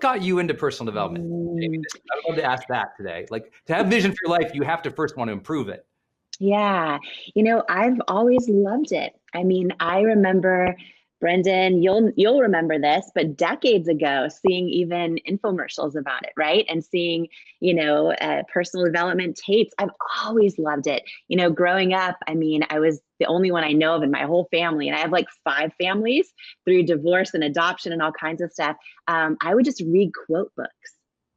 got you into personal development? Jamie? Mm, I would love to ask that today. Like, to have vision for your life, you have to first want to improve it. yeah, I've always loved it. I mean, I remember, Brendan, you'll remember this, but decades ago, seeing even infomercials about it, right? And seeing, personal development tapes. I've always loved it. Growing up, I mean, I was the only one I know of in my whole family, and I have like 5 families through divorce and adoption and all kinds of stuff. I would just read quote books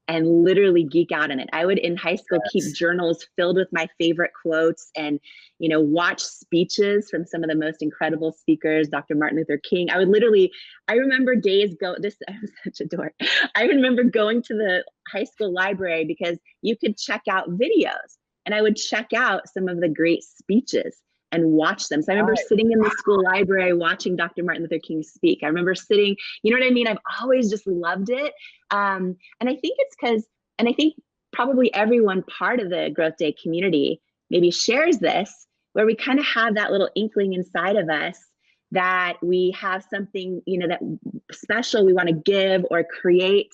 and literally geek out in it. I would in high school keep Yes. journals filled with my favorite quotes and, watch speeches from some of the most incredible speakers, Dr. Martin Luther King. I remember days go, this, I'm such a dork. I remember going to the high school library because you could check out videos, and I would check out some of the great speeches and watch them. So I remember sitting in the school library watching Dr. Martin Luther King speak. I remember sitting, you know what I mean? I've always just loved it. And I think it's because, and I think probably everyone part of the Growth Day community maybe shares this, where we kind of have that little inkling inside of us that we have something, that special we want to give or create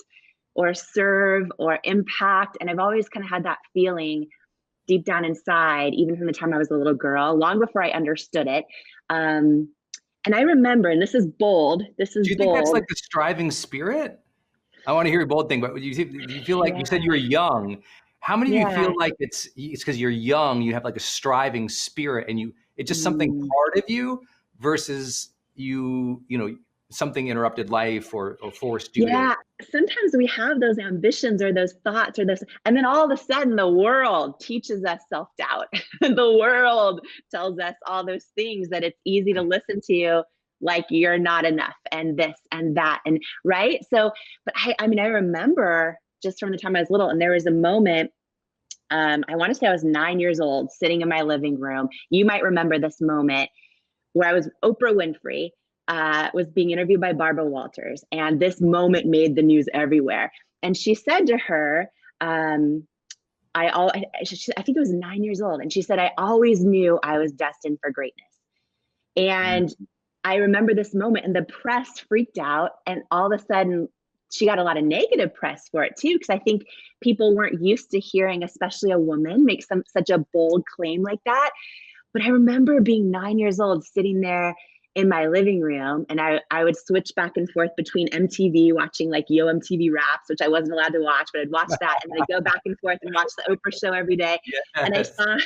or serve or impact. And I've always kind of had that feeling deep down inside, even from the time I was a little girl, long before I understood it. And I remember, and this is bold. Do you think that's like the striving spirit? I want to hear your bold thing, but do you feel like, you said you were young. How many of you feel like it's because you're young, you have like a striving spirit, and it's just something part of you versus something interrupted life or forced you to. Sometimes we have those ambitions or those thoughts or this, and then all of a sudden the world teaches us self-doubt. The world tells us all those things that it's easy to listen to, like you're not enough and this and that, and right. So, but I mean, I remember just from the time I was little, and there was a moment, I want to say I was 9 years old, sitting in my living room. You might remember this moment where I was Oprah Winfrey, was being interviewed by Barbara Walters, and this moment made the news everywhere. And she said to her, I think it was 9 years old, and she said, "I always knew I was destined for greatness." And I remember this moment, and the press freaked out, and all of a sudden she got a lot of negative press for it too, because I think people weren't used to hearing, especially a woman, make such a bold claim like that. But I remember being 9 years old, sitting there in my living room, and I would switch back and forth between MTV, watching like Yo MTV Raps, which I wasn't allowed to watch, but I'd watch that, and then I'd go back and forth and watch the Oprah show every day. Yes. And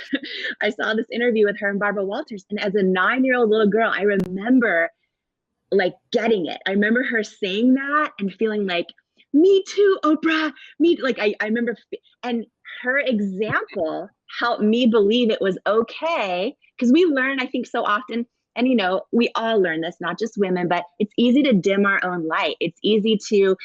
I saw this interview with her and Barbara Walters, and as a 9-year-old little girl, I remember like getting it. I remember her saying that and feeling like, me too, Oprah, me, like I remember, and her example helped me believe it was okay, because we learn, I think, so often, and we all learn this, not just women, but it's easy to dim our own light. It's easy to,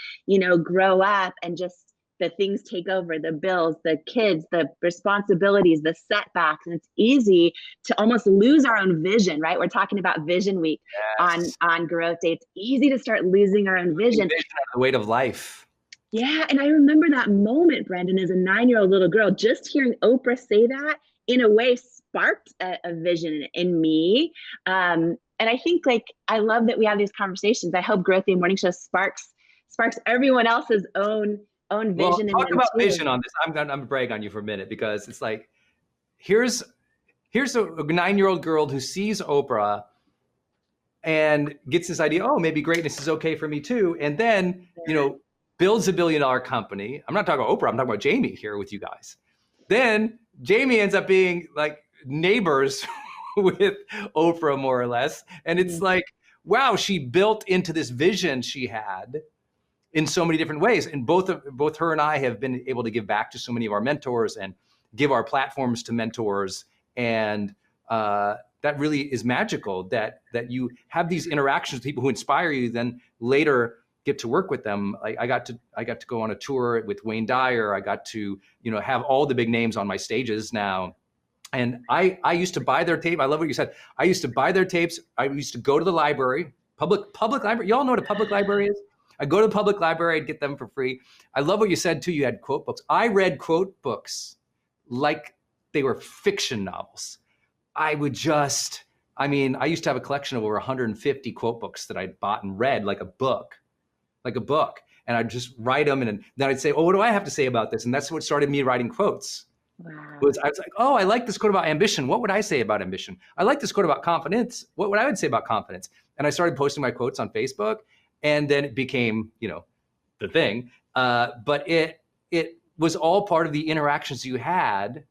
grow up and just the things take over, the bills, the kids, the responsibilities, the setbacks. And it's easy to almost lose our own vision, right? We're talking about Vision Week. Yes. on Growth Day. It's easy to start losing our own vision. The weight of life. Yeah. And I remember that moment, Brendan, as a 9-year-old little girl, just hearing Oprah say that in a way sparked a vision in me. And I think, like, I love that we have these conversations. I hope Growth Day Morning Show sparks everyone else's own vision. Well, talk about vision on this. I'm gonna brag on you for a minute, because it's like, here's a 9-year-old girl who sees Oprah and gets this idea, oh, maybe greatness is okay for me too. And then, builds $1 billion company. I'm not talking about Oprah, I'm talking about Jamie here with you guys. Then Jamie ends up being like neighbors with Oprah, more or less. And it's like, wow, she built into this vision she had in so many different ways. And both her and I have been able to give back to so many of our mentors and give our platforms to mentors. And that really is magical, that you have these interactions with people who inspire you, then later get to work with them. I got to go on a tour with Wayne Dyer. I got to, have all the big names on my stages now. And I used to buy their tape. I love what you said. I used to buy their tapes. I used to go to the library, public library. Y'all know what a public library is? I go to the public library, I'd get them for free. I love what you said too. You had quote books. I read quote books like they were fiction novels. I used to have a collection of over 150 quote books that I'd bought and read like a book. and I'd just write them. And then I'd say, oh, what do I have to say about this? And that's what started me writing quotes. Wow. I was like, oh, I like this quote about ambition. What would I say about ambition? I like this quote about confidence. What would I would say about confidence? And I started posting my quotes on Facebook, and then it became, the thing. But it was all part of the interactions you had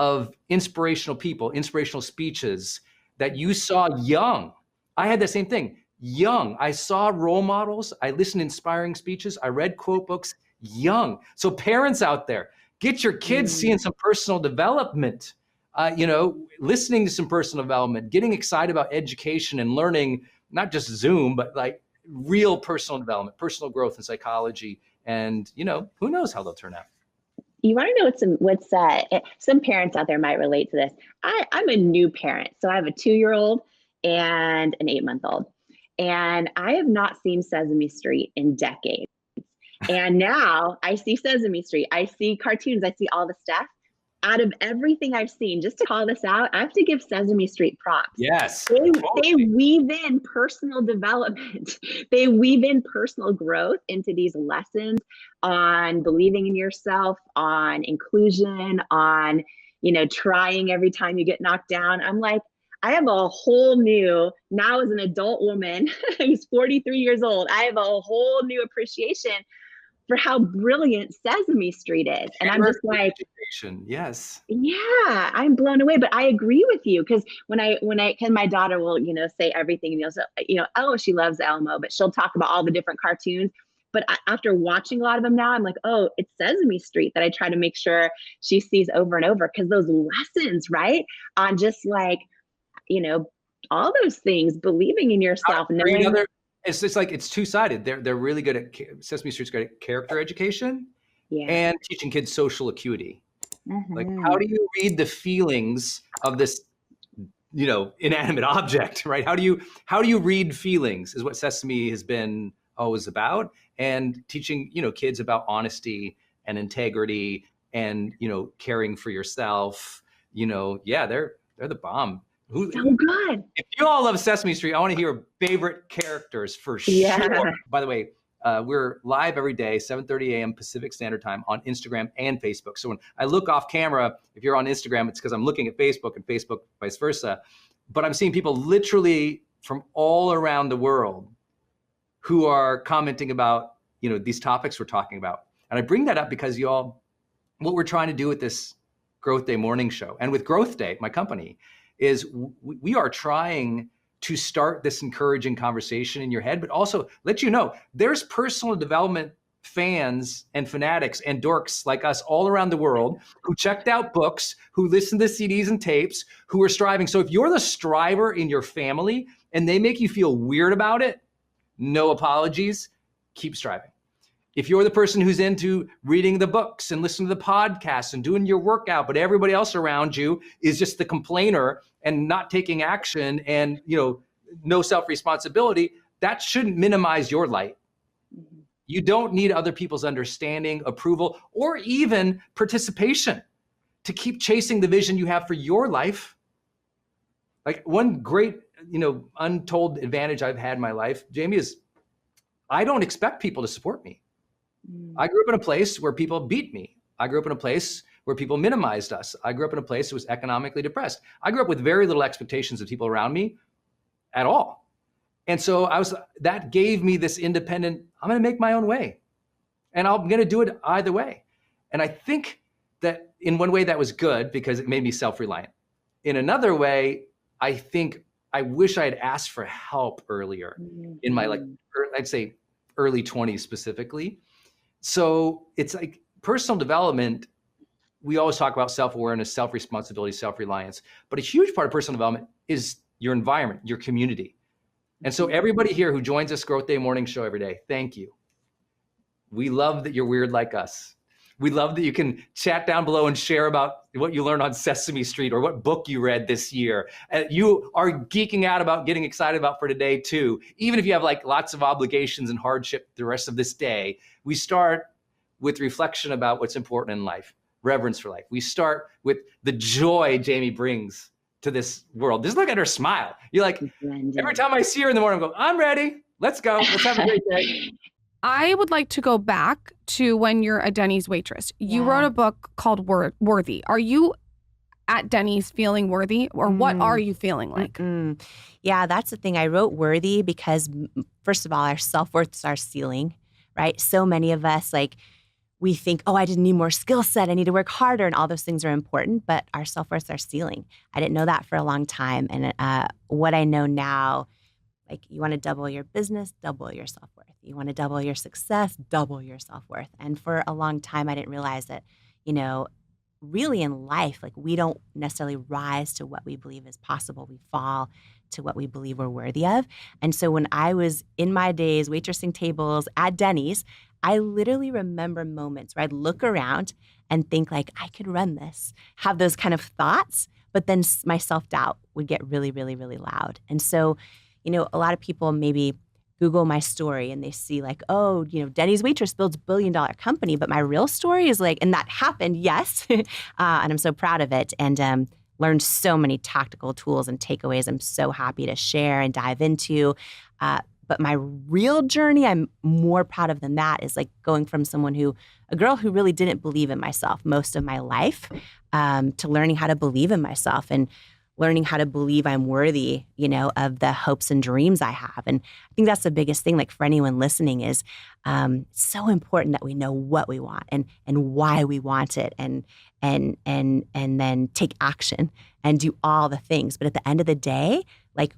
of inspirational people, inspirational speeches that you saw young. I had the same thing, young. I saw role models. I listened to inspiring speeches. I read quote books young. So parents out there, get your kids seeing some personal development, listening to some personal development, getting excited about education and learning, not just Zoom, but like real personal development, personal growth in psychology. And, who knows how they'll turn out. You want to know what's some parents out there might relate to this. I'm a new parent. So I have a 2-year-old and an 8-month-old. And I have not seen Sesame Street in decades. And now I see Sesame Street, I see cartoons, I see all the stuff. Out of everything I've seen, just to call this out, I have to give Sesame Street props. Yes. They weave in personal development. They weave in personal growth into these lessons on believing in yourself, on inclusion, on, trying every time you get knocked down. I'm like, I have a whole new, now as an adult woman who's 43 years old, I have a whole new appreciation for how brilliant Sesame Street is. And I'm just like, yes. Yeah, I'm blown away. But I agree with you, because because my daughter will, say everything, oh, she loves Elmo, but she'll talk about all the different cartoons. But after watching a lot of them now, I'm like, oh, it's Sesame Street that I try to make sure she sees over and over, because those lessons, right? On just like, all those things, believing in yourself. It's just like, it's two-sided. They're really good at, Sesame Street's good at character education and teaching kids social acuity. Like, how do you read the feelings of this, inanimate object, right? How do you read feelings is what Sesame has been always about. And teaching, kids about honesty and integrity and, caring for yourself, they're the bomb. So good. If you all love Sesame Street, I want to hear favorite characters for sure. By the way, we're live every day, 7:30 a.m. Pacific Standard Time on Instagram and Facebook. So when I look off camera, if you're on Instagram, it's because I'm looking at Facebook, and Facebook vice versa. But I'm seeing people literally from all around the world who are commenting about, these topics we're talking about. And I bring that up because what we're trying to do with this Growth Day morning show and with Growth Day, my company, is we are trying to start this encouraging conversation in your head, but also let you know there's personal development fans and fanatics and dorks like us all around the world who checked out books, who listen to CDs and tapes, who are striving. So if you're the striver in your family and they make you feel weird about it, no apologies, keep striving. If you're the person who's into reading the books and listening to the podcasts and doing your workout, but everybody else around you is just the complainer and not taking action and, no self-responsibility, that shouldn't minimize your light. You don't need other people's understanding, approval, or even participation to keep chasing the vision you have for your life. Like, one great, untold advantage I've had in my life, Jamie, is I don't expect people to support me. I grew up in a place where people beat me. I grew up in a place where people minimized us. I grew up in a place that was economically depressed. I grew up with very little expectations of people around me at all. And so that gave me this independent, I'm going to make my own way. And I'm going to do it either way. And I think that in one way that was good because it made me self-reliant. In another way, I think I wish I had asked for help earlier in my, I'd say early 20s specifically. So it's like personal development. We always talk about self-awareness, self-responsibility, self-reliance, but a huge part of personal development is your environment, your community. And so everybody here who joins us Growth Day morning show every day, thank you. We love that you're weird like us. We love that you can chat down below and share about what you learned on Sesame Street or what book you read this year. You are geeking out about getting excited about for today too. Even if you have like lots of obligations and hardship the rest of this day, we start with reflection about what's important in life, reverence for life. We start with the joy Jamie brings to this world. Just look at her smile. You're like, every time I see her in the morning, I go, I'm ready. Let's go. Let's have a great day. I would like to go back to when you're a Denny's waitress. You wrote a book called Worthy. Are you at Denny's feeling worthy, or what are you feeling like? Yeah, that's the thing. I wrote Worthy because, first of all, our self-worth is our ceiling, right? So many of us, like, we think, oh, I just need more skill set. I need to work harder. And all those things are important, but our self-worth is our ceiling. I didn't know that for a long time. And what I know now, like, you want to double your business, double your self-worth. You want to double your success, double your self-worth. And for a long time, I didn't realize that, really in life, like, we don't necessarily rise to what we believe is possible. We fall to what we believe we're worthy of. And so when I was in my days waitressing tables at Denny's, I literally remember moments where I'd look around and think, like, I could run this, have those kind of thoughts, but then my self-doubt would get really, really, really loud. And so, a lot of people maybe Google my story and they see, like, oh, Denny's waitress builds $1 billion company, but my real story is like, and that happened, yes, and I'm so proud of it, and learned so many tactical tools and takeaways I'm so happy to share and dive into. But my real journey, I'm more proud of than that, is like going from a girl who really didn't believe in myself most of my life, to learning how to believe in myself and learning how to believe I'm worthy, of the hopes and dreams I have. And I think that's the biggest thing, like, for anyone listening, is so important that we know what we want and why we want it, and then take action and do all the things. But at the end of the day, like,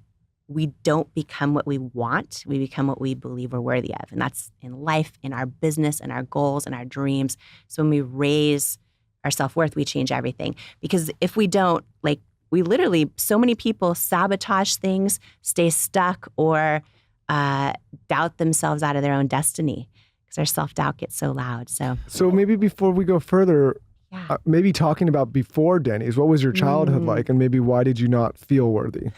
we don't become what we want. We become what we believe we're worthy of. And that's in life, in our business, in our goals, and our dreams. So when we raise our self-worth, we change everything. Because if we don't, like, we literally, so many people sabotage things, stay stuck, or doubt themselves out of their own destiny because our self-doubt gets so loud. So maybe before we go further, maybe talking about before Denny's, what was your childhood like, and maybe why did you not feel worthy?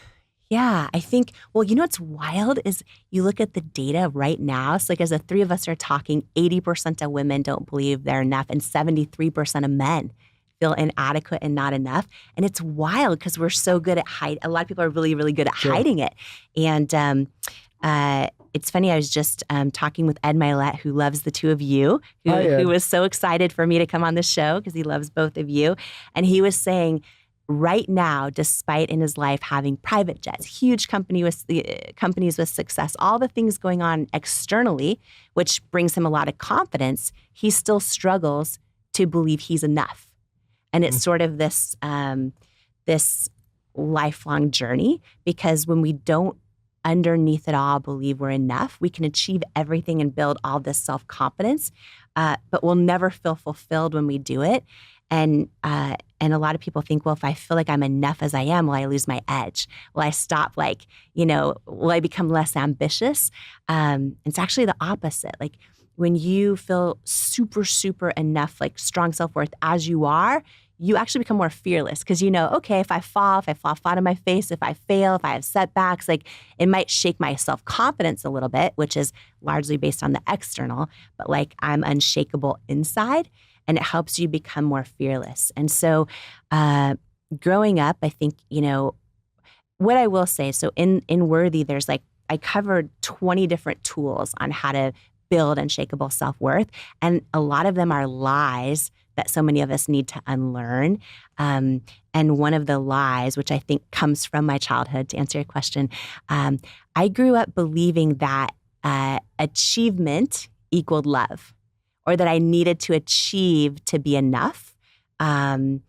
Yeah, I think, well, what's wild is you look at the data right now. So, like, as the three of us are talking, 80% of women don't believe they're enough, and 73% of men feel inadequate and not enough. And it's wild because we're so good at hiding. A lot of people are really, really good at hiding it. And it's funny, I was just talking with Ed Milet, who loves the two of you, who was so excited for me to come on the show because he loves both of you. And he was saying, right now, despite in his life having private jets, huge companies with success, all the things going on externally, which brings him a lot of confidence, he still struggles to believe he's enough. And it's sort of this lifelong journey, because when we don't underneath it all believe we're enough, we can achieve everything and build all this self-confidence, but we'll never feel fulfilled when we do it. And a lot of people think, well, if I feel like I'm enough as I am, will I lose my edge? Will I stop, will I become less ambitious? It's actually the opposite. Like, when you feel super, super enough, like strong self-worth as you are, you actually become more fearless because okay, if I fall flat on my face, if I fail, if I have setbacks, like, it might shake my self-confidence a little bit, which is largely based on the external, but like, I'm unshakable inside. And it helps you become more fearless. And so growing up, I think, what I will say, so in Worthy, there's I covered 20 different tools on how to build unshakable self-worth. And a lot of them are lies that so many of us need to unlearn. And one of the lies, which I think comes from my childhood, to answer your question, I grew up believing that achievement equaled love, or that I needed to achieve to be enough, and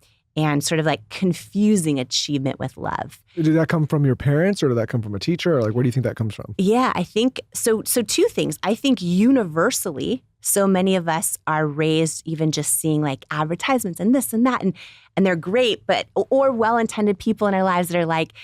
sort of like confusing achievement with love. Did that come from your parents, or did that come from a teacher, or like, where do you think that comes from? Yeah, I think, so two things. I think universally, so many of us are raised even just seeing like advertisements and this and that, and they're great, but, or well-intended people in our lives that are like,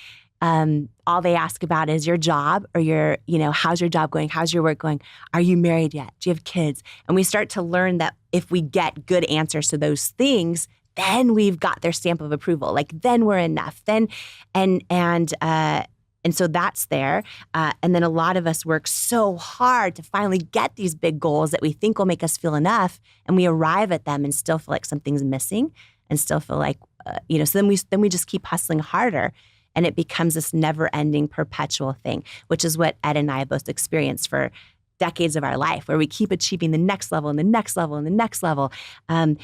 all they ask about is your job, or how's your job going? How's your work going? Are you married yet? Do you have kids? And we start to learn that if we get good answers to those things, then we've got their stamp of approval. Like, then we're enough. Then, and so that's there. And then a lot of us work so hard to finally get these big goals that we think will make us feel enough. And we arrive at them and still feel like something's missing, and still feel like, so then we just keep hustling harder. And it becomes this never-ending, perpetual thing, which is what Ed and I both experienced for decades of our life where we keep achieving the next level and the next level and the next level. And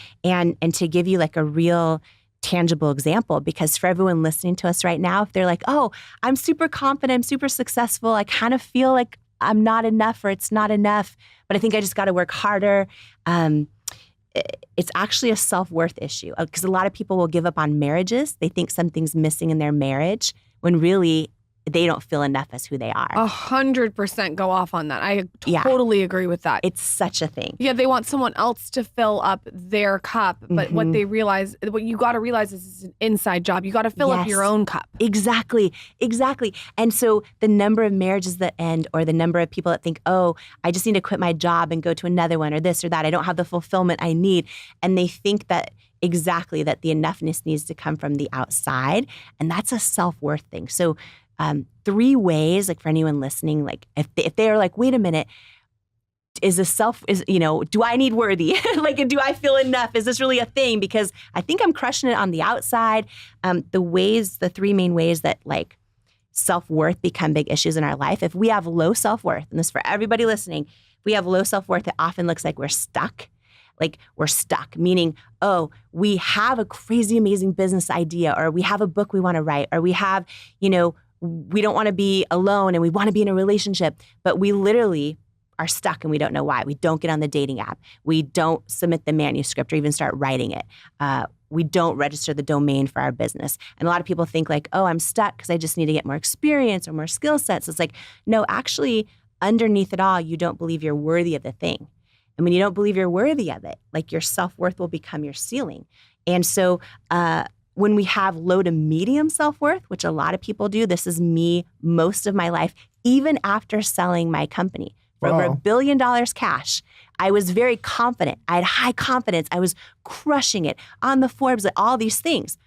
to give you like a real tangible example, because for everyone listening to us right now, if they're like, oh, I'm super confident, I'm super successful, I kind of feel like I'm not enough or it's not enough, but I think I just got to work harder. It's actually a self-worth issue because a lot of people will give up on marriages. They think something's missing in their marriage when really they don't feel enough as who they are. 100% go off on that. I totally agree with that. It's such a thing. Yeah, they want someone else to fill up their cup, but what you got to realize is it's an inside job. You got to fill up your own cup. Exactly. And so the number of marriages that end, or the number of people that think, oh, I just need to quit my job and go to another one, or this or that, I don't have the fulfillment I need. And they think that the enoughness needs to come from the outside. And that's a self-worth thing. So 3 ways, like for anyone listening, like if they are like, wait a minute, do I need worthy? Like, do I feel enough? Is this really a thing? Because I think I'm crushing it on the outside. The 3 main ways that like self-worth become big issues in our life. If we have low self-worth, and this is for everybody listening, if we have low self-worth, it often looks like we're stuck. Like we're stuck, meaning, oh, we have a crazy, amazing business idea, or we have a book we want to write, or we have, we don't want to be alone and we want to be in a relationship, but we literally are stuck and we don't know why. We don't get on the dating app. We don't submit the manuscript or even start writing it. We don't register the domain for our business. And a lot of people think like, oh, I'm stuck because I just need to get more experience or more skill sets. It's like, no, actually, underneath it all, you don't believe you're worthy of the thing. And when you don't believe you're worthy of it, like your self-worth will become your ceiling. And so when we have low to medium self-worth, which a lot of people do, this is me most of my life, even after selling my company for over $1 billion cash, I was very confident. I had high confidence. I was crushing it on the Forbes, all these things.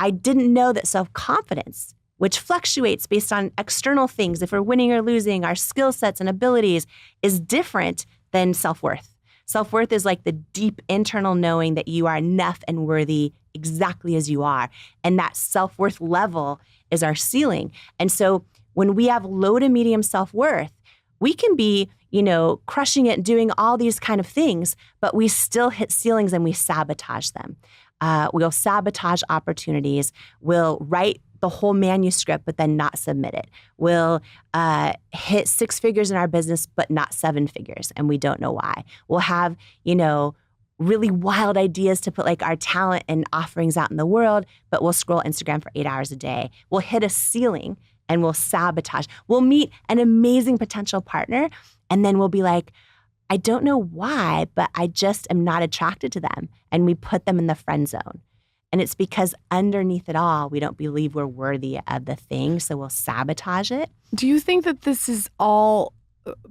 I didn't know that self-confidence, which fluctuates based on external things, if we're winning or losing, our skill sets and abilities, is different than self-worth. Self-worth is like the deep internal knowing that you are enough and worthy exactly as you are. And that self-worth level is our ceiling. And so when we have low to medium self-worth, we can be, crushing it and doing all these kind of things, but we still hit ceilings and we sabotage them. We'll sabotage opportunities. We'll write the whole manuscript, but then not submit it. We'll hit 6 figures in our business, but not 7 figures, and we don't know why. We'll have, really wild ideas to put like our talent and offerings out in the world, but we'll scroll Instagram for 8 hours a day. We'll hit a ceiling and we'll sabotage. We'll meet an amazing potential partner, and then we'll be like, I don't know why, but I just am not attracted to them. And we put them in the friend zone. And it's because underneath it all, we don't believe we're worthy of the thing, so we'll sabotage it. Do you think that this is all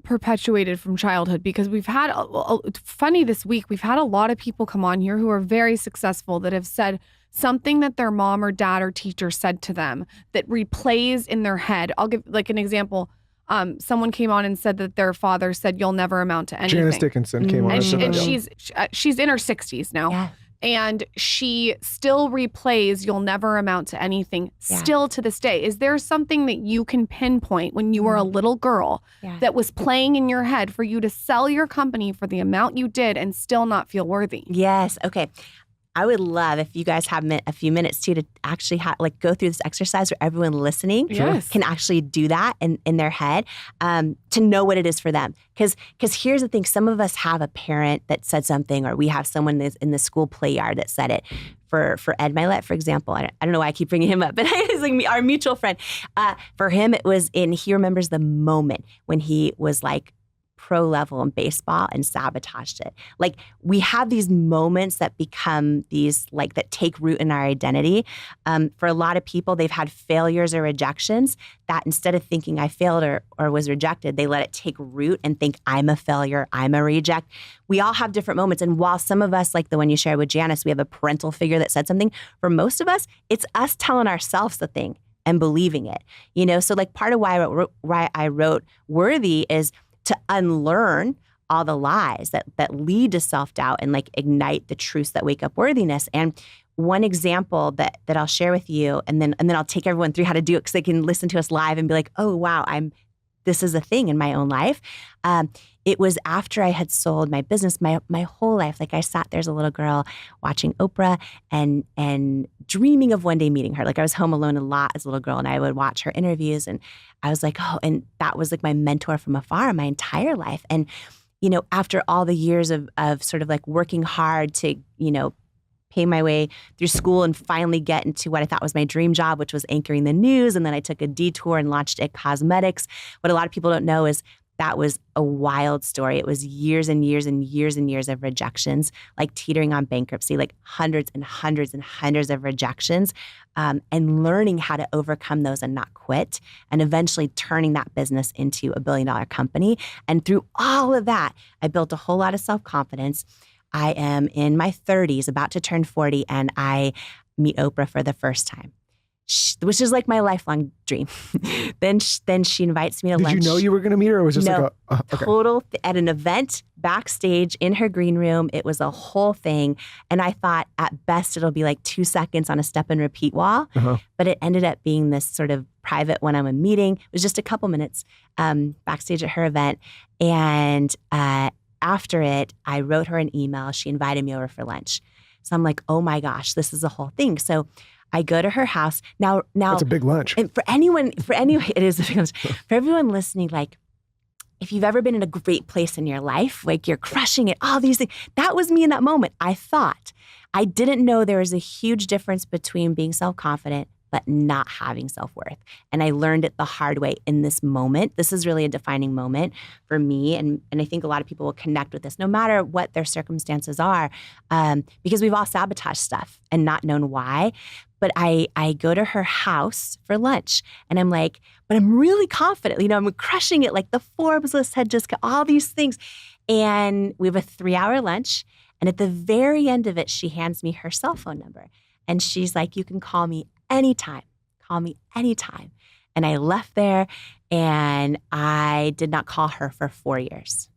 perpetuated from childhood? Because we've had, funny this week, we've had a lot of people come on here who are very successful that have said something that their mom or dad or teacher said to them that replays in their head. I'll give like an example. Someone came on and said that their father said, "You'll never amount to anything." Janice Dickinson came on. And she's in her 60s now. Yeah. And she still replays, "You'll never amount to anything," still to this day. Is there something that you can pinpoint when you were a little girl that was playing in your head for you to sell your company for the amount you did and still not feel worthy? Yes. Okay. I would love if you guys have a few minutes too to actually go through this exercise where everyone listening can actually do that in their head to know what it is for them. Because here's the thing, some of us have a parent that said something, or we have someone in the school play yard that said it. For Ed Milet, for example, I don't know why I keep bringing him up, but he's like our mutual friend. For him, it was he remembers the moment when he was like pro level in baseball and sabotaged it. Like we have these moments that become these that take root in our identity. For a lot of people, they've had failures or rejections that instead of thinking I failed or was rejected, they let it take root and think I'm a failure, I'm a reject. We all have different moments. And while some of us, like the one you shared with Janice, we have a parental figure that said something, for most of us, it's us telling ourselves the thing and believing it. So like part of why I wrote Worthy is to unlearn all the lies that lead to self-doubt and ignite the truths that wake up worthiness. And one example that I'll share with you, and then I'll take everyone through how to do it because they can listen to us live and be like, oh wow, this is a thing in my own life, it was after I had sold my business, my whole life. Like I sat there as a little girl watching Oprah and dreaming of one day meeting her. Like I was home alone a lot as a little girl and I would watch her interviews and I was like, oh, and that was like my mentor from afar my entire life. And, you know, after all the years of sort of like working hard to, you know, pay my way through school and finally get into what I thought was my dream job, which was anchoring the news. And then I took a detour and launched It Cosmetics. What a lot of people don't know is that was a wild story. It was years and years and years and years of rejections, like teetering on bankruptcy, like hundreds and hundreds and hundreds of rejections, and learning how to overcome those and not quit, and eventually turning that business into a $1 billion company. And through all of that, I built a whole lot of self-confidence. I am in my 30s, about to turn 40, and I meet Oprah for the first time, which is like my lifelong dream. Then she invites me to lunch. Did you know you were going to meet her, or was it just like a okay. Total at an event backstage in her green room? It was a whole thing, and I thought at best it'll be like 2 seconds on a step and repeat wall, but it ended up being this sort of private one-on-one meeting. It was just a couple minutes backstage at her event, and after it, I wrote her an email. She invited me over for lunch. So I'm like, oh my gosh, this is a whole thing. So I go to her house. Now that's a big lunch. And for anyone, it is a big lunch. For everyone listening, like, if you've ever been in a great place in your life, like you're crushing it, all these things, that was me in that moment. I didn't know there was a huge difference between being self-confident but not having self-worth. And I learned it the hard way in this moment. This is really a defining moment for me. And I think a lot of people will connect with this, no matter what their circumstances are, because we've all sabotaged stuff and not known why. But I go to her house for lunch and I'm like, but I'm really confident. You know, I'm crushing it. Like the Forbes list had just got all these things. And we have a 3-hour lunch. And at the very end of it, she hands me her cell phone number. And she's like, you can call me anytime. Call me anytime. And I left there and I did not call her for 4 years.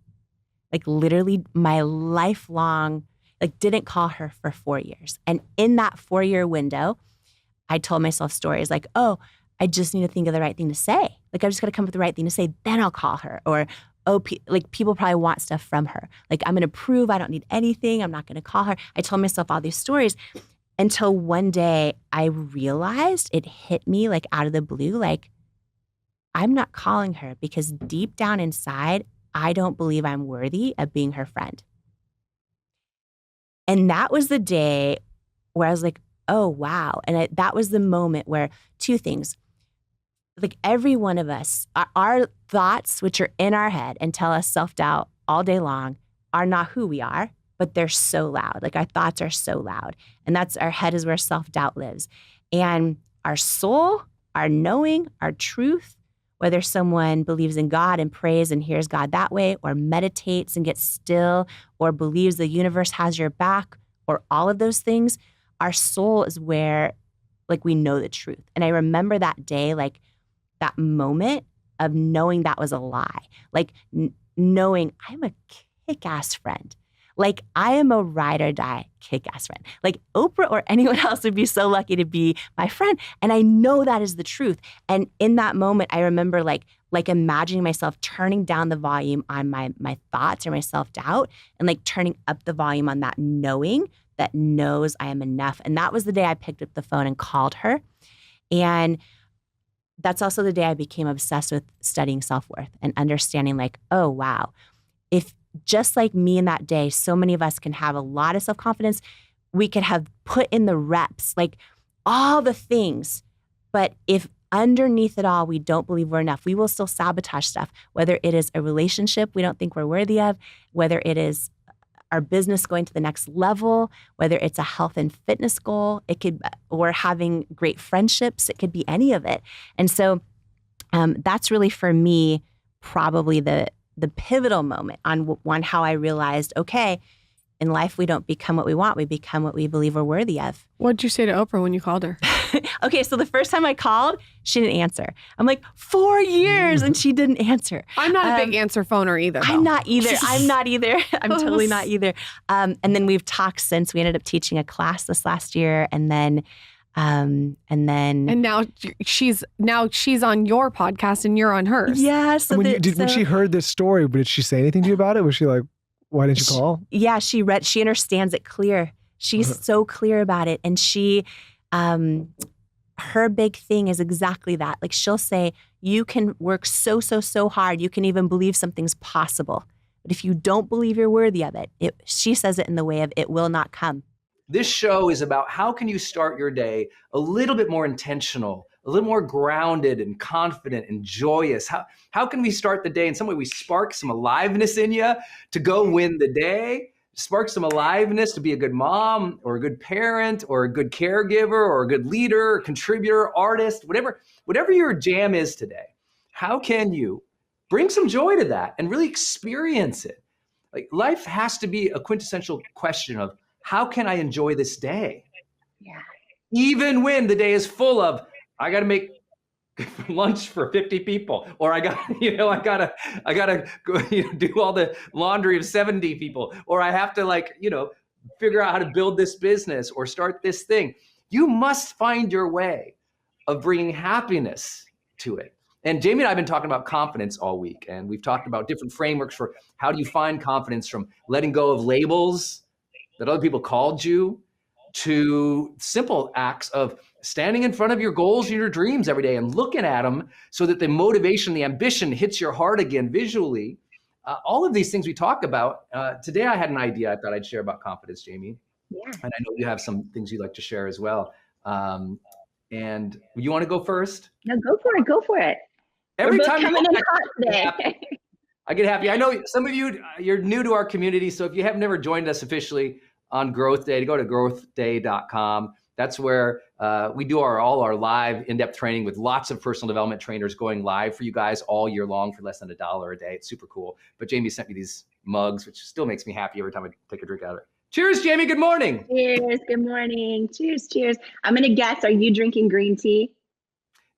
Like literally my lifelong, like didn't call her for 4 years. And in that 4-year window, I told myself stories like, oh, I just need to think of the right thing to say. Like I just got to come up with the right thing to say, then I'll call her. Or, oh, like people probably want stuff from her. Like I'm going to prove I don't need anything. I'm not going to call her. I told myself all these stories. Until one day I realized, it hit me like out of the blue, like I'm not calling her because deep down inside, I don't believe I'm worthy of being her friend. And that was the day where I was like, oh, wow. And that was the moment where two things, like every one of us, our thoughts, which are in our head and tell us self-doubt all day long, are not who we are. But they're so loud. Like our thoughts are so loud. And that's our head is where self-doubt lives. And our soul, our knowing, our truth, whether someone believes in God and prays and hears God that way, or meditates and gets still, or believes the universe has your back, or all of those things, our soul is where like we know the truth. And I remember that day, like that moment of knowing that was a lie. Like knowing I'm a kick-ass friend. Like I am a ride or die kick-ass friend. Like Oprah or anyone else would be so lucky to be my friend. And I know that is the truth. And in that moment, I remember like imagining myself turning down the volume on my thoughts or my self-doubt and like turning up the volume on that knowing that knows I am enough. And that was the day I picked up the phone and called her. And that's also the day I became obsessed with studying self-worth and understanding like, oh, wow, if just like me in that day, so many of us can have a lot of self-confidence. We could have put in the reps, like all the things. But if underneath it all, we don't believe we're enough, we will still sabotage stuff, whether it is a relationship we don't think we're worthy of, whether it is our business going to the next level, whether it's a health and fitness goal, it could, or having great friendships, it could be any of it. And so that's really for me, probably the pivotal moment on how I realized, okay, in life, we don't become what we want. We become what we believe we're worthy of. What'd you say to Oprah when you called her? Okay, so the first time I called, she didn't answer. I'm like, 4 years, and she didn't answer. I'm not a big answer phoner either. I'm not either. I'm totally not either. And then we've talked since. We ended up teaching a class this last year. And then And then And now she's on your podcast and you're on hers. yeah. So when she heard this story, did she say anything to you about it? Was she like, why didn't you call? Yeah, she understands it clear. She's so clear about it. And she, her big thing is exactly that. Like she'll say, you can work so hard. You can even believe something's possible. But if you don't believe you're worthy of it, she says it in the way of it will not come. This show is about how can you start your day a little bit more intentional, a little more grounded and confident and joyous. How can we start the day in some way we spark some aliveness in you to go win the day, spark some aliveness to be a good mom or a good parent or a good caregiver or a good leader, contributor, artist, whatever your jam is today. How can you bring some joy to that and really experience it? Like life has to be a quintessential question of how can I enjoy this day? Yeah. Even when the day is full of, I got to make lunch for 50 people, or I got to go, do all the laundry of 70 people, or I have to figure out how to build this business or start this thing. You must find your way of bringing happiness to it. And Jamie and I have been talking about confidence all week, and we've talked about different frameworks for how do you find confidence, from letting go of labels that other people called you to simple acts of standing in front of your goals and your dreams every day and looking at them so that the motivation, the ambition hits your heart again visually. All of these things we talk about. Today I had an idea I thought I'd share about confidence, Jamie. Yeah. And I know you have some things you'd like to share as well. And you want to go first? No, go for it. Go for it. Every We're both time coming in hot today. I get happy. I know some of you're new to our community. So if you have never joined us officially on Growth Day, to go to growthday.com. That's where we do all our live in-depth training with lots of personal development trainers going live for you guys all year long for less than $1 a day. It's super cool. But Jamie sent me these mugs, which still makes me happy every time I take a drink out of it. Cheers, Jamie. Good morning. Cheers. Good morning. Cheers. Cheers. I'm going to guess, are you drinking green tea?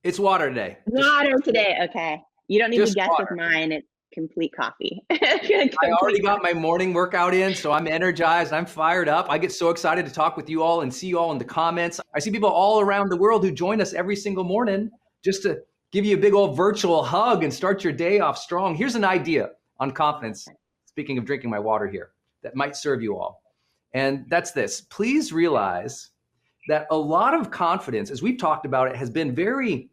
It's water today. Water today. Okay. You don't need to guess water. with mine. It's complete coffee. I already got my morning workout in, so I'm energized. I'm fired up. I get so excited to talk with you all and see you all in the comments. I see people all around the world who join us every single morning just to give you a big old virtual hug and start your day off strong. Here's an idea on confidence, speaking of drinking my water here, that might serve you all. And that's this. Please realize that a lot of confidence, as we've talked about it, has been very,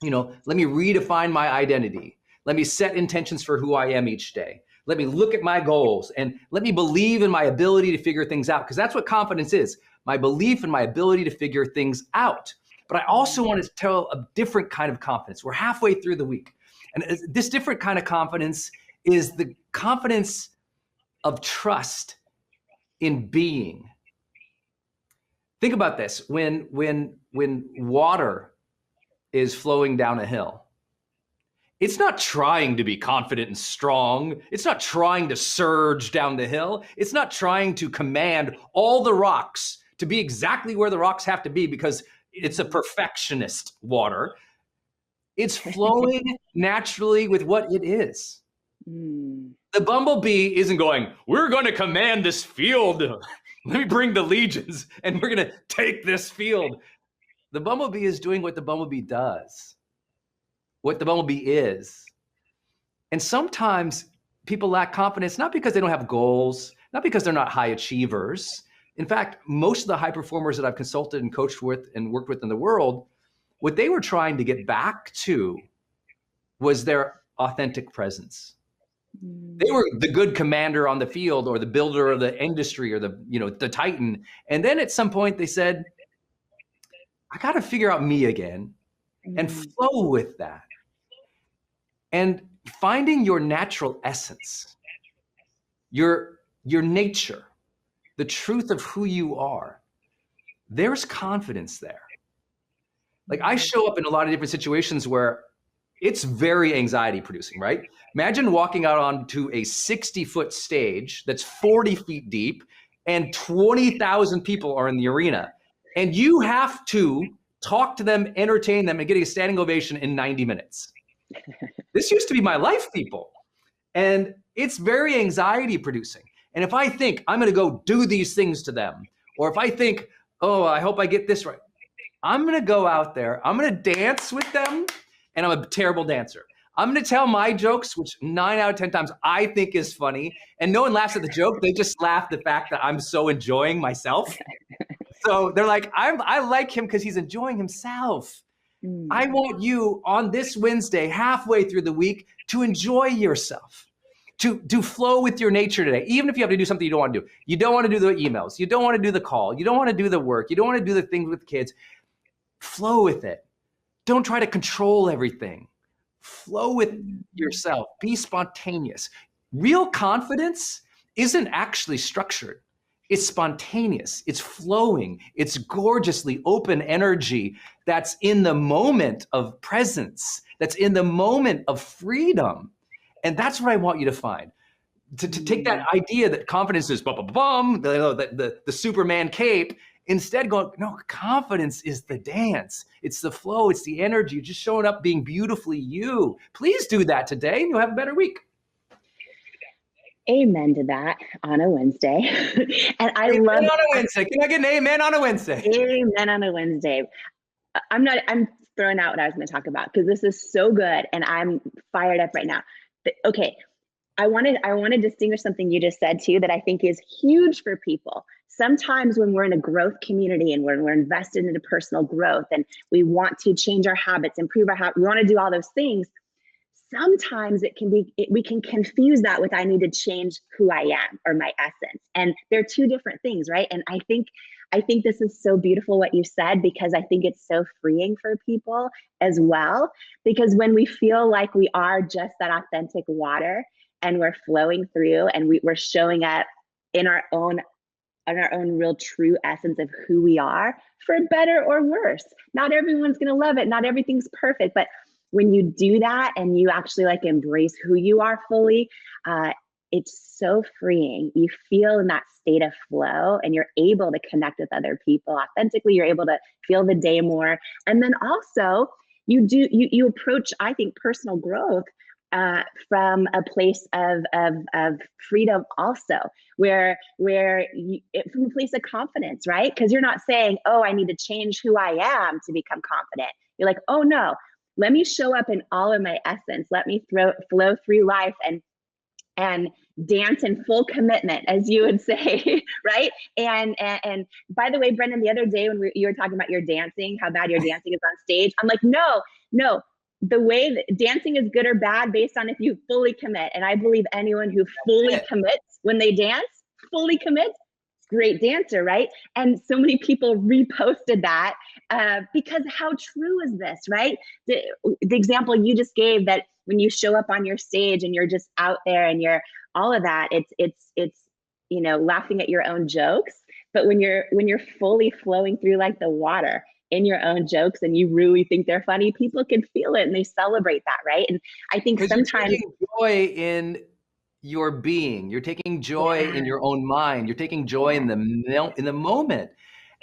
let me redefine my identity. Let me set intentions for who I am each day. Let me look at my goals and let me believe in my ability to figure things out, because that's what confidence is, my belief in my ability to figure things out. But I also want to tell a different kind of confidence. We're halfway through the week. And this different kind of confidence is the confidence of trust in being. Think about this. When water is flowing down a hill, it's not trying to be confident and strong. It's not trying to surge down the hill. It's not trying to command all the rocks to be exactly where the rocks have to be because it's a perfectionist water. It's flowing naturally with what it is. The bumblebee isn't going, we're going to command this field. Let me bring the legions and we're going to take this field. The bumblebee is doing what the bumblebee does, what the bumblebee is. And sometimes people lack confidence, not because they don't have goals, not because they're not high achievers. In fact, most of the high performers that I've consulted and coached with and worked with in the world, what they were trying to get back to was their authentic presence. They were the good commander on the field or the builder of the industry or the titan. And then at some point they said, I got to figure out me again and flow with that. And finding your natural essence, your nature, the truth of who you are, there's confidence there. Like I show up in a lot of different situations where it's very anxiety producing, right? Imagine walking out onto a 60-foot stage that's 40 feet deep and 20,000 people are in the arena. And you have to talk to them, entertain them, and get a standing ovation in 90 minutes. This used to be my life, people. And it's very anxiety producing. And if I think I'm going to go do these things to them, or if I think, oh, I hope I get this right, I'm going to go out there. I'm going to dance with them. And I'm a terrible dancer. I'm going to tell my jokes, which 9 out of 10 times I think is funny. And no one laughs at the joke. They just laugh at the fact that I'm so enjoying myself. So they're like, I like him because he's enjoying himself. I want you on this Wednesday, halfway through the week, to enjoy yourself, to flow with your nature today. Even if you have to do something you don't want to do. You don't want to do the emails. You don't want to do the call. You don't want to do the work. You don't want to do the things with kids. Flow with it. Don't try to control everything. Flow with yourself. Be spontaneous. Real confidence isn't actually structured. It's spontaneous. It's flowing. It's gorgeously open energy that's in the moment of presence, that's in the moment of freedom. And that's what I want you to find. To take that idea that confidence is the Superman cape, instead going, no, confidence is the dance. It's the flow. It's the energy. Just showing up, being beautifully you. Please do that today and you'll have a better week. Amen to that on a Wednesday. And I amen love on a Wednesday. Can I get an amen on a Wednesday? Amen on a Wednesday. I'm throwing out what I was going to talk about because this is so good and I'm fired up right now. But, okay. I want to distinguish something you just said too that I think is huge for people. Sometimes when we're in a growth community and when we're invested into personal growth and we want to change our habits, improve our habits, we want to do all those things. Sometimes we can confuse that with I need to change who I am or my essence. And they're two different things, right? And I think this is so beautiful what you said, because I think it's so freeing for people as well. Because when we feel like we are just that authentic water and we're flowing through and we're showing up in our own real true essence of who we are, for better or worse. Not everyone's going to love it. Not everything's perfect. But when you do that and you actually like embrace who you are fully, it's so freeing. You feel in that state of flow and you're able to connect with other people authentically. You're able to feel the day more. And then also you approach, I think, personal growth from a place of freedom also, where from a place of confidence, right? Because you're not saying, oh, I need to change who I am to become confident. You're like, oh no, let me show up in all of my essence. Let me flow through life and dance in full commitment, as you would say, right? And by the way, Brendan, the other day when you were talking about your dancing, how bad your dancing is on stage, I'm like, no. The way that dancing is good or bad based on if you fully commit. And I believe anyone who fully commits when they dance, fully commits, great dancer, right? And so many people reposted that because how true is this, right? The example you just gave, that when you show up on your stage and you're just out there and you're all of that, it's laughing at your own jokes. But when you're fully flowing through like the water in your own jokes and you really think they're funny, people can feel it and they celebrate that, right? And I think sometimes you're taking joy in your being, you're taking joy in your own mind, you're taking joy in the moment.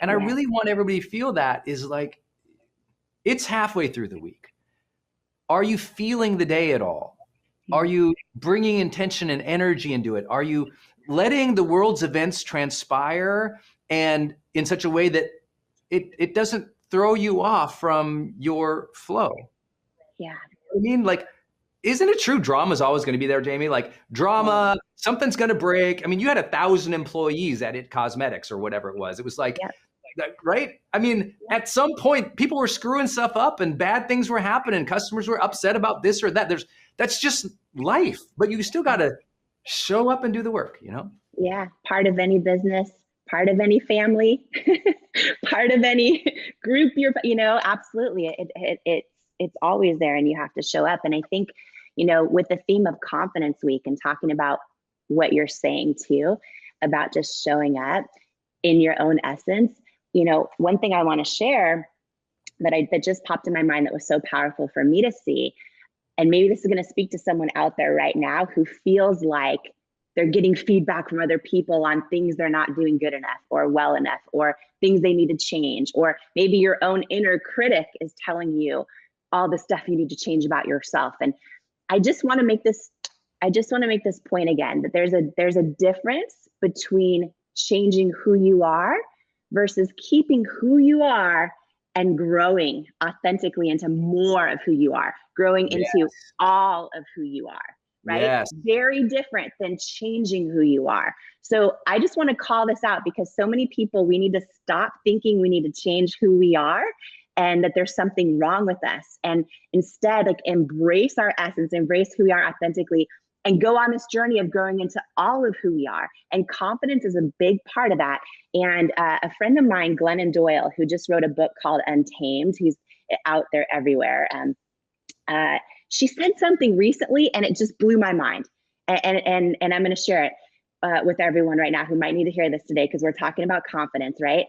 And I really want everybody to feel that is like, it's halfway through the week. Are you feeling the day at all? Are you bringing intention and energy into it? Are you letting the world's events transpire and in such a way that it doesn't throw you off from your flow? Yeah. I mean, like, isn't it true drama is always going to be there, Jamie? Like drama, something's going to break. I mean, you had 1,000 employees at It Cosmetics or whatever it was. It was like, right? I mean, at some point, people were screwing stuff up and bad things were happening. Customers were upset about this or that. That's just life. But you still got to show up and do the work, Yeah, part of any business, part of any family, part of any group absolutely. It's always there and you have to show up. And I think, with the theme of Confidence Week and talking about what you're saying too, about just showing up in your own essence, one thing I want to share that just popped in my mind that was so powerful for me to see, and maybe this is going to speak to someone out there right now who feels like they're getting feedback from other people on things they're not doing good enough or well enough, or things they need to change, or maybe your own inner critic is telling you all the stuff you need to change about yourself. And I just want to make this point again, that there's a difference between changing who you are versus keeping who you are and growing authentically into more of who you are, growing into all of who you are, right? Yes. Very different than changing who you are. So I just want to call this out because so many people, we need to stop thinking we need to change who we are and that there's something wrong with us. And instead, like, embrace our essence, embrace who we are authentically, and go on this journey of growing into all of who we are. And confidence is a big part of that. And a friend of mine, Glennon Doyle, who just wrote a book called Untamed, he's out there everywhere. She said something recently and it just blew my mind. And I'm going to share it with everyone right now who might need to hear this today, because we're talking about confidence, right?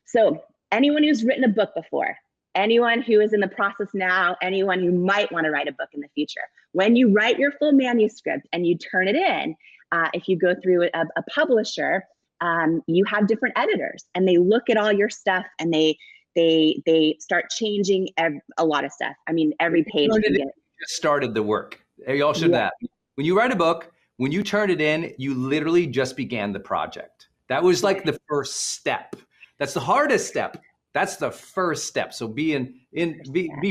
So anyone who's written a book before, anyone who is in the process now, anyone who might want to write a book in the future, when you write your full manuscript and you turn it in, if you go through a publisher, you have different editors and they look at all your stuff and they start changing a lot of stuff. I mean, every page. Just started the work. Y'all should have. When you write a book, when you turn it in, you literally just began the project. That was like the first step. That's the hardest step. That's the first step. So be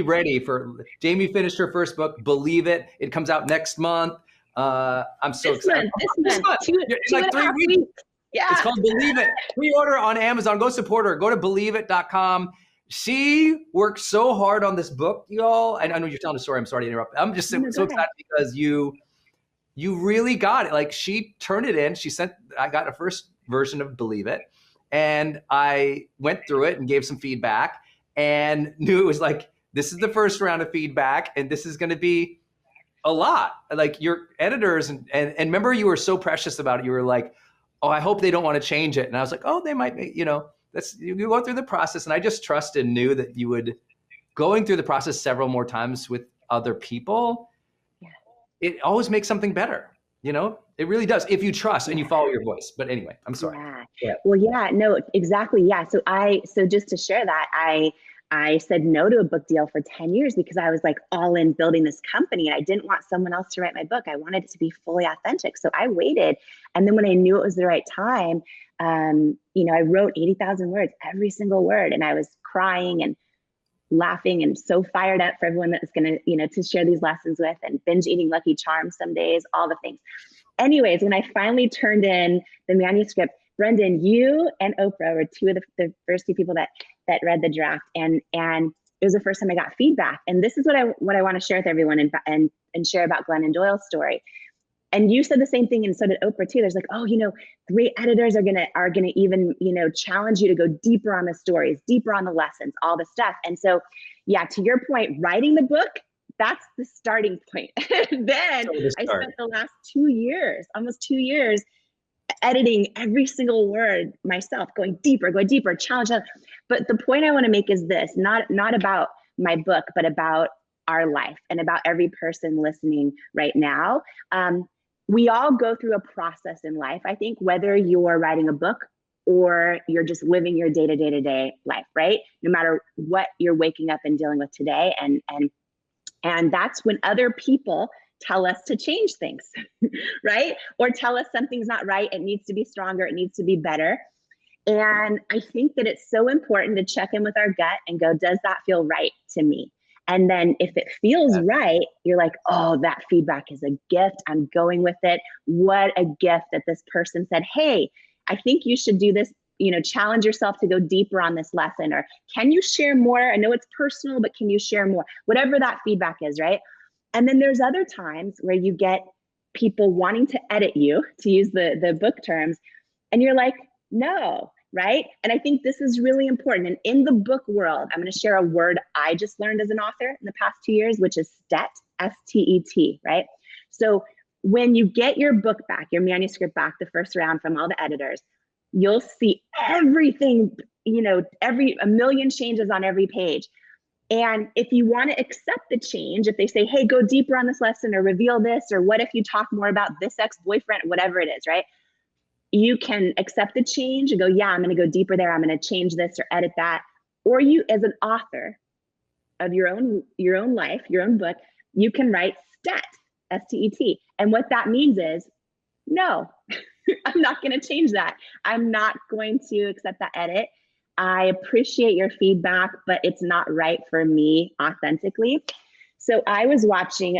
ready for. Jamie finished her first book. Believe it. It comes out next month. I'm so excited. This month. It's like 3 weeks. Yeah. It's called Believe It. Pre-order on Amazon. Go support her. Go to believeit.com. She worked so hard on this book, y'all. And I know you're telling a story. I'm sorry to interrupt. I'm just so excited because you really got it. Like, she turned it in. I got a first version of Believe It. And I went through it and gave some feedback and knew it was like, this is the first round of feedback and this is going to be a lot. Like, your editors and remember, you were so precious about it. You were like, oh, I hope they don't want to change it. And I was like, oh, they might, you go through the process. And I just trusted and knew that you would, going through the process several more times with other people, it always makes something better. It really does, if you trust and you follow your voice. But anyway, I'm sorry. Yeah. Well, no, exactly. Yeah. So just to share that, I said no to a book deal for 10 years because I was like all in building this company. And I didn't want someone else to write my book. I wanted it to be fully authentic. So I waited. And then when I knew it was the right time, I wrote 80,000 words, every single word. And I was crying and laughing and so fired up for everyone that's going to, to share these lessons with, and binge eating Lucky Charms some days, all the things. Anyways, when I finally turned in the manuscript, Brendan, you and Oprah were two of the first two people that read the draft, and it was the first time I got feedback. And this is what I want to share with everyone and share about Glennon Doyle's story. And you said the same thing, and so did Oprah too. There's like, oh, great editors are gonna even challenge you to go deeper on the stories, deeper on the lessons, all the stuff. And so, yeah, to your point, writing the book, that's the starting point. Then I spent the last 2 years, almost 2 years, editing every single word myself, going deeper, challenge. But the point I want to make is this: not about my book, but about our life and about every person listening right now. We all go through a process in life. I think whether you're writing a book or you're just living your day-to-day life, right? No matter what you're waking up and dealing with today, and that's when other people tell us to change things, right? Or tell us something's not right, it needs to be stronger, it needs to be better. And I think that it's so important to check in with our gut and go, does that feel right to me? And then if it feels right, you're like, oh, that feedback is a gift. I'm going with it. What a gift that this person said, hey, I think you should do this, challenge yourself to go deeper on this lesson. Or can you share more? I know it's personal, but can you share more? Whatever that feedback is, right? And then there's other times where you get people wanting to edit you, to use the book terms, and you're like, no, right? And I think this is really important. And in the book world, I'm going to share a word I just learned as an author in the past 2 years, which is stet, S-T-E-T, right? So when you get your book back, your manuscript back, the first round from all the editors, you'll see everything, a million changes on every page. And if you want to accept the change, if they say, hey, go deeper on this lesson or reveal this, or what if you talk more about this ex-boyfriend, whatever it is, right? You can accept the change and go, yeah, I'm going to go deeper there. I'm going to change this or edit that. Or you, as an author of your own life, your own book, you can write stet, S-T-E-T. And what that means is, no, I'm not going to change that. I'm not going to accept that edit. I appreciate your feedback, but it's not right for me authentically. So I was watching,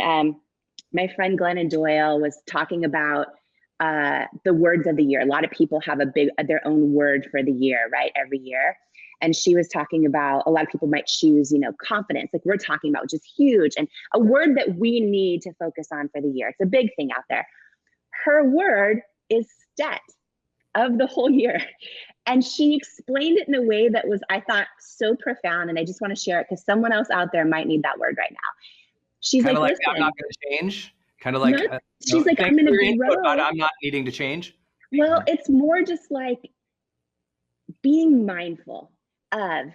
my friend Glennon Doyle was talking about the words of the year. A lot of people have their own word for the year, right? Every year. And she was talking about, a lot of people might choose, confidence, like we're talking about, which is huge, and a word that we need to focus on for the year. It's a big thing out there. Her word is stet of the whole year. And she explained it in a way that was, I thought, so profound. And I just want to share it because someone else out there might need that word right now. She's kind like, of like, I'm not going to change. Kind of like, no, she's like, I'm going to grow. But I'm not needing to change. Well, it's more just like being mindful of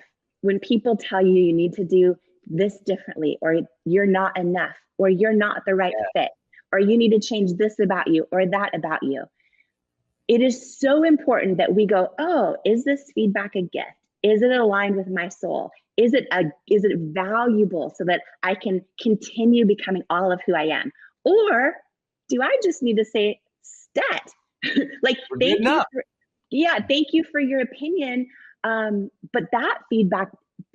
when people tell you you need to do this differently, or you're not enough, or you're not the right fit, or you need to change this about you or that about you. It is so important that we go, oh, is this feedback a gift? Is it aligned with my soul? Is it valuable so that I can continue becoming all of who I am? Or do I just need to say stat? Like, thank you for your opinion. But that feedback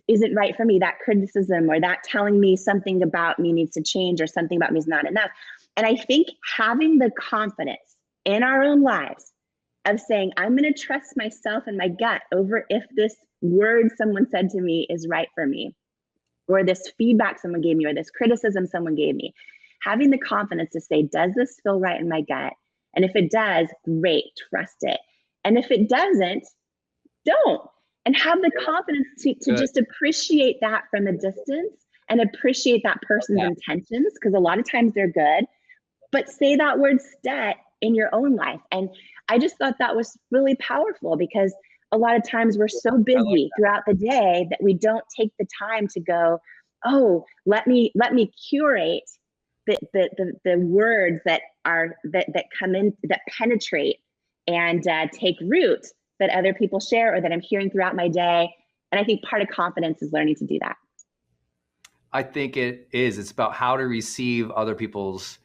isn't right for me. That criticism or that telling me something about me needs to change or something about me is not enough. And I think having the confidence in our own lives of saying, I'm going to trust myself and my gut over if this word someone said to me is right for me, or this feedback someone gave me, or this criticism someone gave me, having the confidence to say, does this feel right in my gut? And if it does, great, trust it. And if it doesn't, don't. And have the confidence to just appreciate that from a distance and appreciate that person's intentions, because a lot of times they're good, but say that word stet in your own life. And I just thought that was really powerful, because a lot of times we're so busy throughout the day that we don't take the time to go, oh, let me curate the words that come in, that penetrate and take root, that other people share or that I'm hearing throughout my day. And I think part of confidence is learning to do that. I think it is. It's about how to receive other people's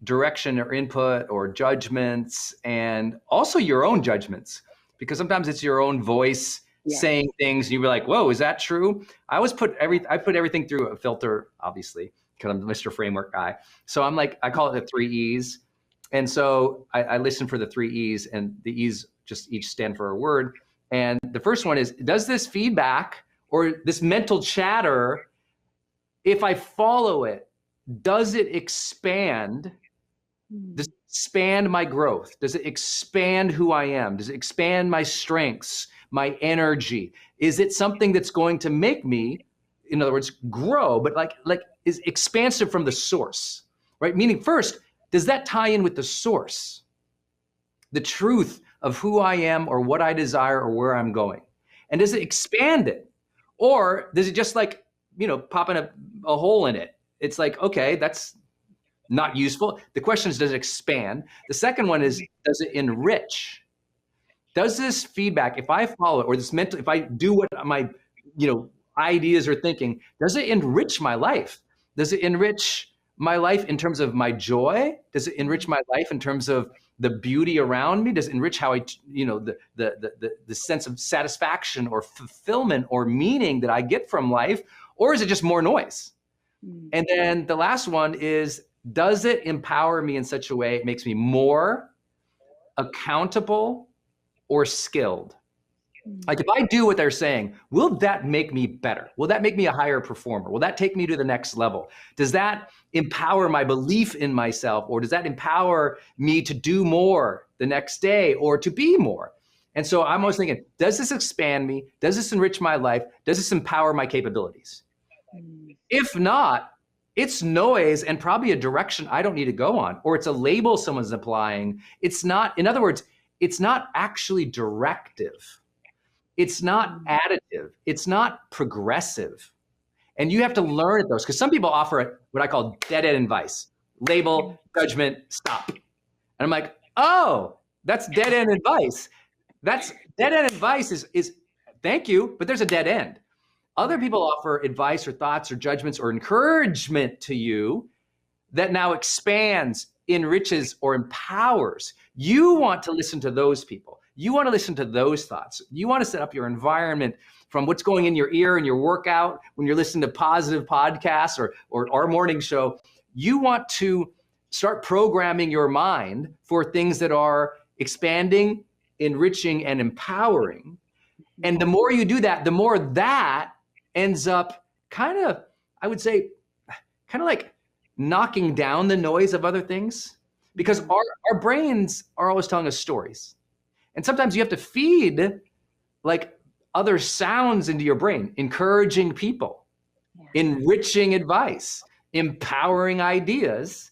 direction or input or judgments, and also your own judgments, because sometimes it's your own voice saying things and you'll be like, whoa, is that true? I put everything through a filter, obviously, because I'm the Mr. Framework guy. So I'm like, I call it the 3 E's. And so I listen for the 3 E's, and the E's just each stand for a word. And the first one is, does this feedback or this mental chatter, if I follow it, does it expand? Does it expand my growth? Does it expand who I am? Does it expand my strengths, my energy? Is it something that's going to make me, in other words, grow, but like is expansive from the source, right? Meaning, first, does that tie in with the source, the truth of who I am or what I desire or where I'm going? And does it expand it? Or does it just like, pop in a hole in it? It's like, okay, that's not useful. The question is, does it expand? The second one is, does it enrich? Does this feedback, if I follow it, or this mental, if I do what my, ideas are thinking, does it enrich my life? Does it enrich my life in terms of my joy? Does it enrich my life in terms of the beauty around me? Does it enrich how I, the sense of satisfaction or fulfillment or meaning that I get from life? Or is it just more noise? And then the last one is, does it empower me in such a way it makes me more accountable or skilled? Like, if I do what they're saying, will that make me better? Will that make me a higher performer? Will that take me to the next level? Does that empower my belief in myself? Or does that empower me to do more the next day or to be more? And so I'm always thinking, does this expand me? Does this enrich my life? Does this empower my capabilities? If not, it's noise and probably a direction I don't need to go on, or it's a label someone's applying. It's not, in other words, it's not actually directive. It's not additive. It's not progressive. And you have to learn those, because some people offer what I call dead-end advice. Label, judgment, stop. And I'm like, oh, that's dead-end advice. That's dead-end advice is thank you, but there's a dead end. Other people offer advice or thoughts or judgments or encouragement to you that now expands, enriches, or empowers. You want to listen to those people. You want to listen to those thoughts. You want to set up your environment from what's going in your ear in your workout, when you're listening to positive podcasts or our morning show. You want to start programming your mind for things that are expanding, enriching, and empowering. And the more you do that, the more that ends up kind of, I would say, kind of like knocking down the noise of other things, because our brains are always telling us stories. And sometimes you have to feed like other sounds into your brain, encouraging people, enriching advice, empowering ideas,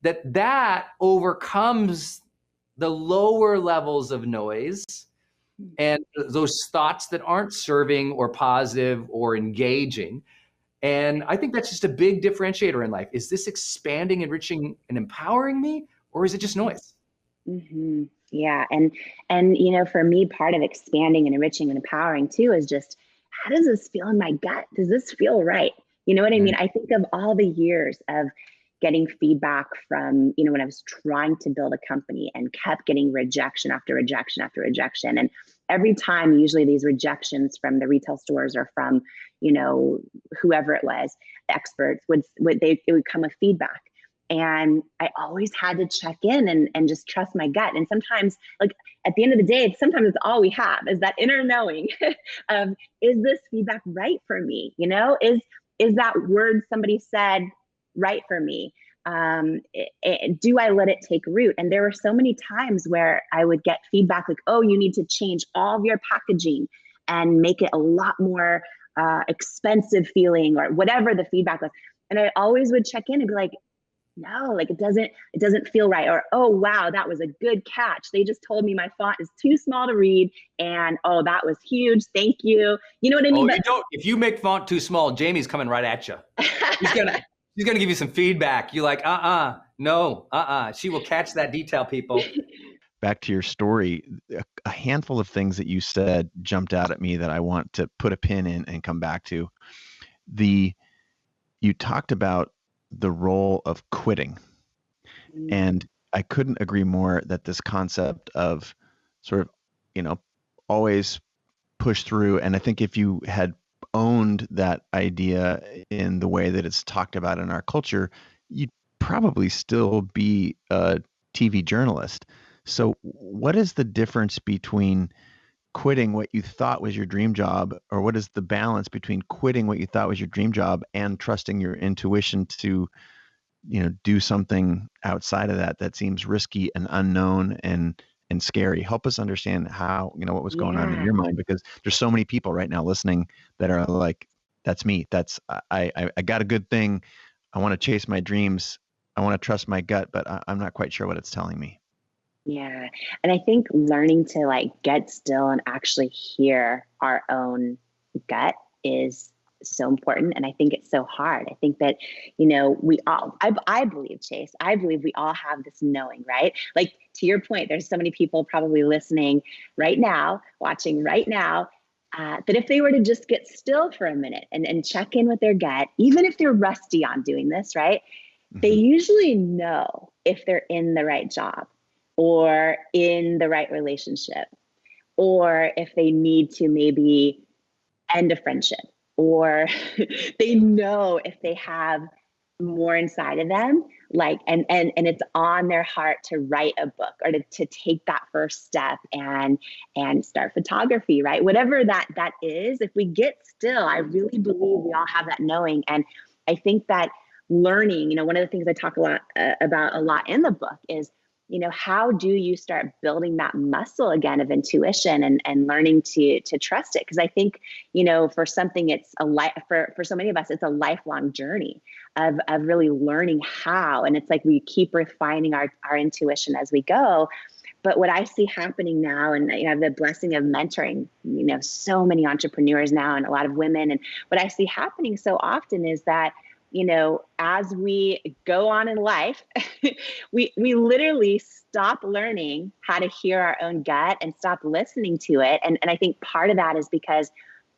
that overcomes the lower levels of noise and those thoughts that aren't serving or positive or engaging. And I think that's just a big differentiator in life. Is this expanding, enriching, and empowering me, or is it just noise? Mm-hmm. Yeah. And, you know, for me, part of expanding and enriching and empowering too is just, how does this feel in my gut? Does this feel right? You know what I mean? I think of all the years of getting feedback from, you know, when I was trying to build a company and kept getting rejection after rejection after rejection. And every time, usually these rejections from the retail stores or from, you know, whoever it was, the experts it would come with feedback. And I always had to check in and just trust my gut. And sometimes, like at the end of the day, sometimes it's all we have is that inner knowing of, is this feedback right for me? You know, is that word somebody said right for me? Do I let it take root? And there were so many times where I would get feedback like, oh, you need to change all of your packaging and make it a lot more expensive feeling, or whatever the feedback was. And I always would check in and be like, no, like it doesn't feel right. Or, oh, wow, that was a good catch. They just told me my font is too small to read. And oh, that was huge. Thank you. You know what I mean? Oh, you don't. If you make font too small, Jamie's coming right at you. She's gonna give you some feedback. You're like, no, She will catch that detail, people. Back to your story, a handful of things that you said jumped out at me that I want to put a pin in and come back to. You talked about the role of quitting. And I couldn't agree more that this concept of sort of, you know, always push through. And I think if you had owned that idea in the way that it's talked about in our culture, you'd probably still be a TV journalist. So what is the difference between quitting what you thought was your dream job, or what is the balance between quitting what you thought was your dream job and trusting your intuition to, you know, do something outside of that seems risky and unknown and scary? Help us understand how, you know, what was going on in your mind, because there's so many people right now listening that are like, that's me. That's, I got a good thing. I want to chase my dreams. I want to trust my gut, but I'm not quite sure what it's telling me. Yeah. And I think learning to like get still and actually hear our own gut is so important. And I think it's so hard. I think that, you know, we all, I believe, Chase, I believe we all have this knowing, right? Like to your point, there's so many people probably listening right now, watching right now, that if they were to just get still for a minute and check in with their gut, even if they're rusty on doing this, right? Mm-hmm. They usually know if they're in the right job, or in the right relationship, or if they need to maybe end a friendship, or they know if they have more inside of them, like, and it's on their heart to write a book, or to take that first step and start photography, right? Whatever that is, if we get still, I really believe we all have that knowing. And I think that learning, you know, one of the things I talk about a lot in the book is, you know, how do you start building that muscle again of intuition and learning to trust it? Because I think, you know, for something, it's for so many of us, it's a lifelong journey of really learning how. And it's like we keep refining our intuition as we go. But what I see happening now, and I have the blessing of mentoring, you know, so many entrepreneurs now and a lot of women. And what I see happening so often is that, you know, as we go on in life, we literally stop learning how to hear our own gut and stop listening to it. And I think part of that is because,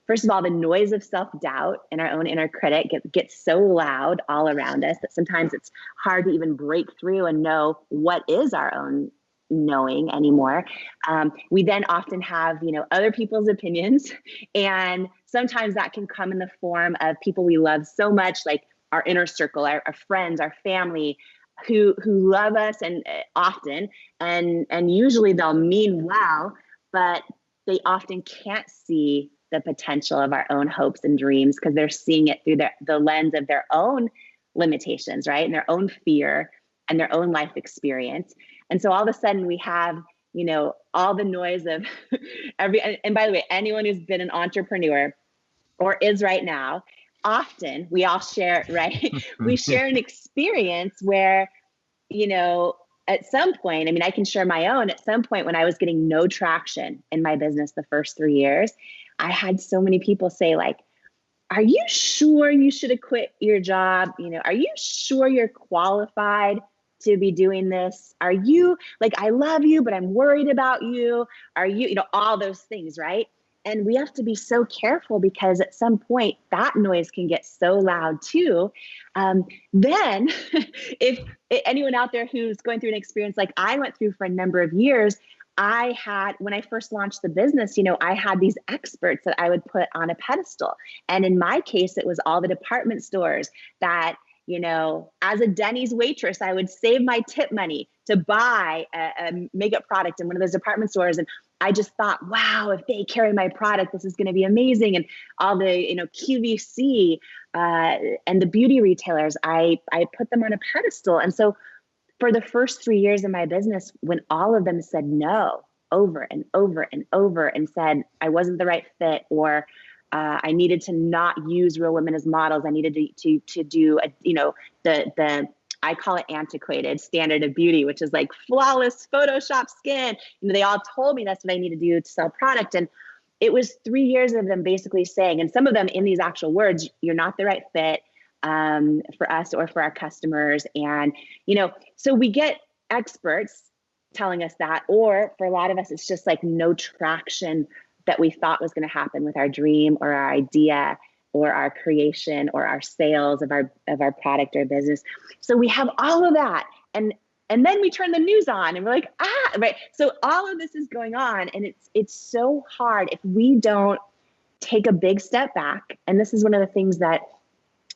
first of all, the noise of self-doubt and our own inner critic gets so loud all around us that sometimes it's hard to even break through and know what is our own knowing anymore. We then often have, other people's opinions. And sometimes that can come in the form of people we love so much, like our inner circle, our friends, our family, who love us and often, and usually they'll mean well, but they often can't see the potential of our own hopes and dreams because they're seeing it through the lens of their own limitations, right? And their own fear and their own life experience. And so all of a sudden we have, all the noise of and by the way, anyone who's been an entrepreneur or is right now, often we all share, right? We share an experience where, at some point, I can share my own, at some point when I was getting no traction in my business the first 3 years, I had so many people say like, are you sure you should have quit your job? Are you sure you're qualified to be doing this? Are you like, I love you, but I'm worried about you. Are you, all those things, right? And we have to be so careful because at some point that noise can get so loud too. Then if anyone out there who's going through an experience like I went through for a number of years, when I first launched the business, I had these experts that I would put on a pedestal. And in my case, it was all the department stores that, as a Denny's waitress, I would save my tip money to buy a makeup product in one of those department stores. And I just thought, wow, if they carry my product, this is going to be amazing. And all the, QVC and the beauty retailers, I put them on a pedestal. And so for the first 3 years of my business, when all of them said no over and over and over and said I wasn't the right fit, or I needed to not use real women as models, I needed to do the I call it antiquated standard of beauty, which is like flawless Photoshop skin. They all told me that's what I need to do to sell product. And it was 3 years of them basically saying, and some of them in these actual words, you're not the right fit for us or for our customers. And, so we get experts telling us that, or for a lot of us, it's just like no traction that we thought was going to happen with our dream or our idea or our creation or our sales of our product or business. So we have all of that. And then we turn the news on and we're like, right. So all of this is going on, and it's so hard if we don't take a big step back. And this is one of the things that,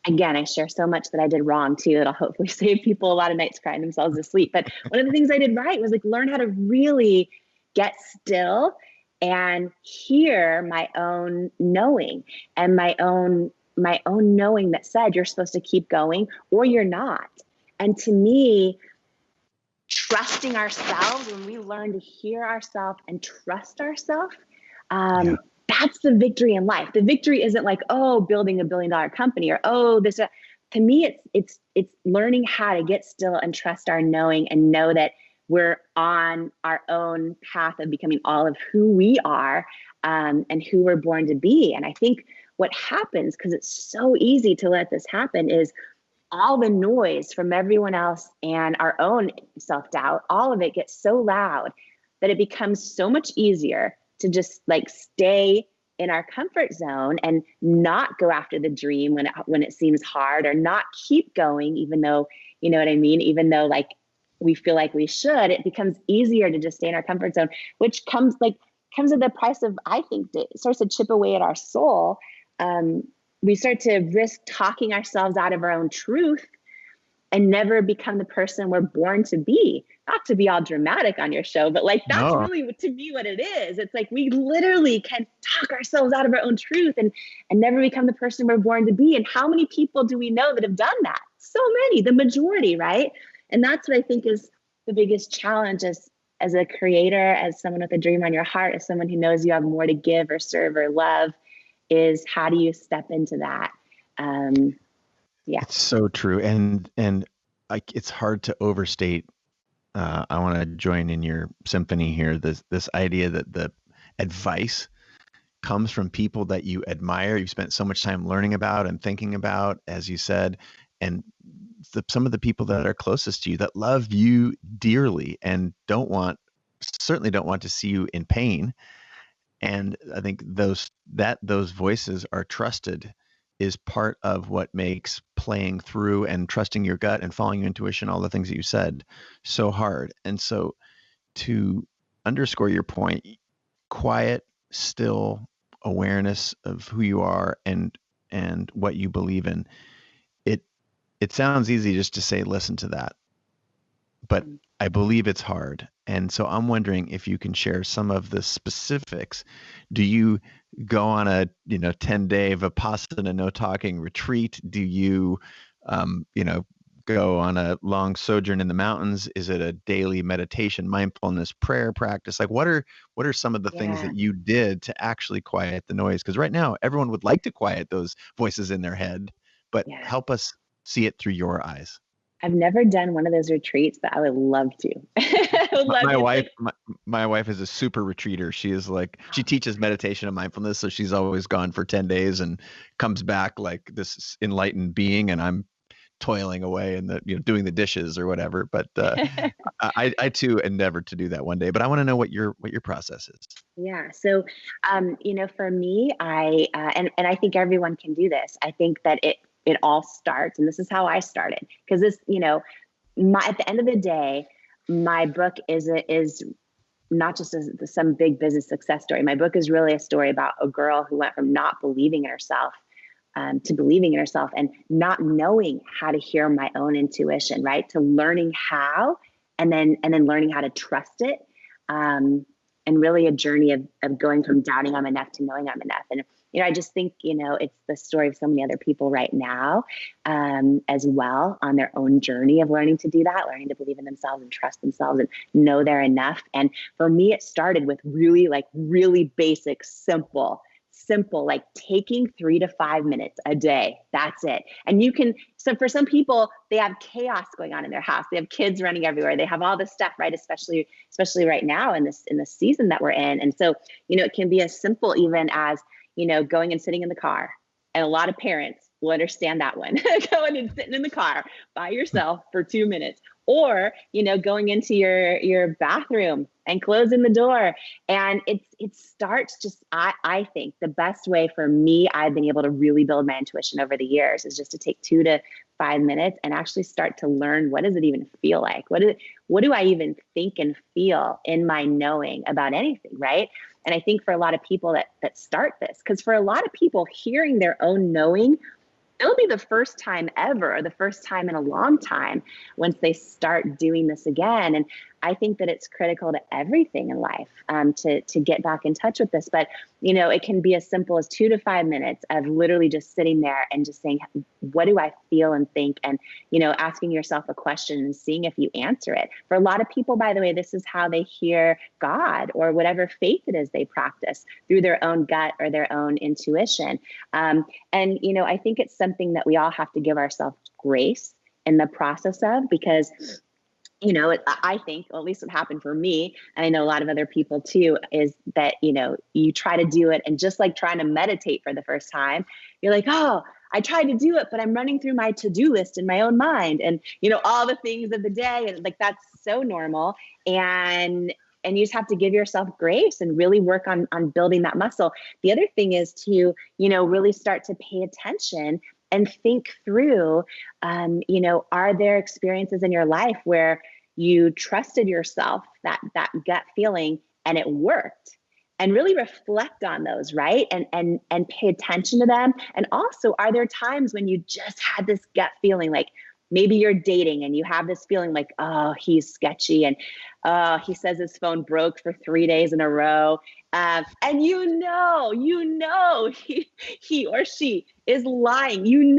again, I share so much that I did wrong too, that'll hopefully save people a lot of nights crying themselves to sleep. But one of the things I did right was like learn how to really get still and hear my own knowing, and my own knowing that said you're supposed to keep going or you're not. And to me, trusting ourselves, when we learn to hear ourselves and trust ourselves, that's the victory in life. The victory isn't like, building $1 billion company or this. To me, it's learning how to get still and trust our knowing and know that we're on our own path of becoming all of who we are and who we're born to be. And I think what happens, because it's so easy to let this happen, is all the noise from everyone else and our own self-doubt, all of it gets so loud that it becomes so much easier to just like stay in our comfort zone and not go after the dream when it seems hard, or not keep going, even though, you know what I mean? Even though like we feel like we should, it becomes easier to just stay in our comfort zone, which comes at the price of, I think, it starts to chip away at our soul. We start to risk talking ourselves out of our own truth and never become the person we're born to be. Not to be all dramatic on your show, but like that's really to me what it is. It's like we literally can talk ourselves out of our own truth and never become the person we're born to be. And how many people do we know that have done that? So many, the majority, right? And that's what I think is the biggest challenge as a creator, as someone with a dream on your heart, as someone who knows you have more to give or serve or love, is how do you step into that? It's so true. And it's hard to overstate. I want to join in your symphony here. This idea that the advice comes from people that you admire, you've spent so much time learning about and thinking about, as you said, and some of the people that are closest to you that love you dearly and certainly don't want to see you in pain. And I think those voices are trusted is part of what makes playing through and trusting your gut and following your intuition, all the things that you said, so hard. And so to underscore your point, quiet, still awareness of who you are and what you believe in. It sounds easy just to say, listen to that, but I believe it's hard. And so I'm wondering if you can share some of the specifics. Do you go on a 10-day Vipassana no talking retreat? Do you go on a long sojourn in the mountains? Is it a daily meditation, mindfulness, prayer practice? Like what are some of the things that you did to actually quiet the noise? Because right now everyone would like to quiet those voices in their head, but help us see it through your eyes. I've never done one of those retreats, but I would love to. I would love my wife is a super retreater. She is like, she teaches meditation and mindfulness. So she's always gone for 10 days and comes back like this enlightened being. And I'm toiling away and doing the dishes or whatever. But I too endeavored to do that one day, but I want to know what your process is. Yeah. So, for me, I I think everyone can do this. I think that it all starts, and this is how I started, because this, at the end of the day, my book is not just some big business success story. My book is really a story about a girl who went from not believing in herself to believing in herself and not knowing how to hear my own intuition, right? To learning how, and then learning how to trust it. And really a journey of going from doubting I'm enough to knowing I'm enough. And, I just think, it's the story of so many other people right now as well on their own journey of learning to do that, learning to believe in themselves and trust themselves and know they're enough. And for me, it started with really basic, simple, like taking 3 to 5 minutes a day. That's it. And so for some people, they have chaos going on in their house. They have kids running everywhere. They have all this stuff, right? Especially right now in this season that we're in. And so, it can be as simple even as, going and sitting in the car. And a lot of parents will understand that one. Going and sitting in the car by yourself for 2 minutes. Or, going into your bathroom and closing the door. And it starts just, I think the best way for me, I've been able to really build my intuition over the years is just to take 2 to 5 minutes and actually start to learn, what does it even feel like? What do I even think and feel in my knowing about anything, right? And I think for a lot of people that start this, because for a lot of people, hearing their own knowing, it'll be the first time ever, or the first time in a long time once they start doing this again. And I think that it's critical to everything in life to get back in touch with this. But, it can be as simple as 2 to 5 minutes of literally just sitting there and just saying, what do I feel and think? And, asking yourself a question and seeing if you answer it. For a lot of people, by the way, this is how they hear God or whatever faith it is they practice, through their own gut or their own intuition. And, I think it's something that we all have to give ourselves grace in the process of, because I think, well, at least what happened for me, and I know a lot of other people too, is that, you try to do it, and just like trying to meditate for the first time, you're like, oh, I tried to do it, but I'm running through my to-do list in my own mind, and, all the things of the day, and like, that's so normal. And you just have to give yourself grace and really work on building that muscle. The other thing is to, really start to pay attention and think through, are there experiences in your life where you trusted yourself, that gut feeling, and it worked? And really reflect on those, right? And pay attention to them. And also, are there times when you just had this gut feeling, like maybe you're dating and you have this feeling like, oh, he's sketchy, and he says his phone broke for 3 days in a row. And he or she is lying,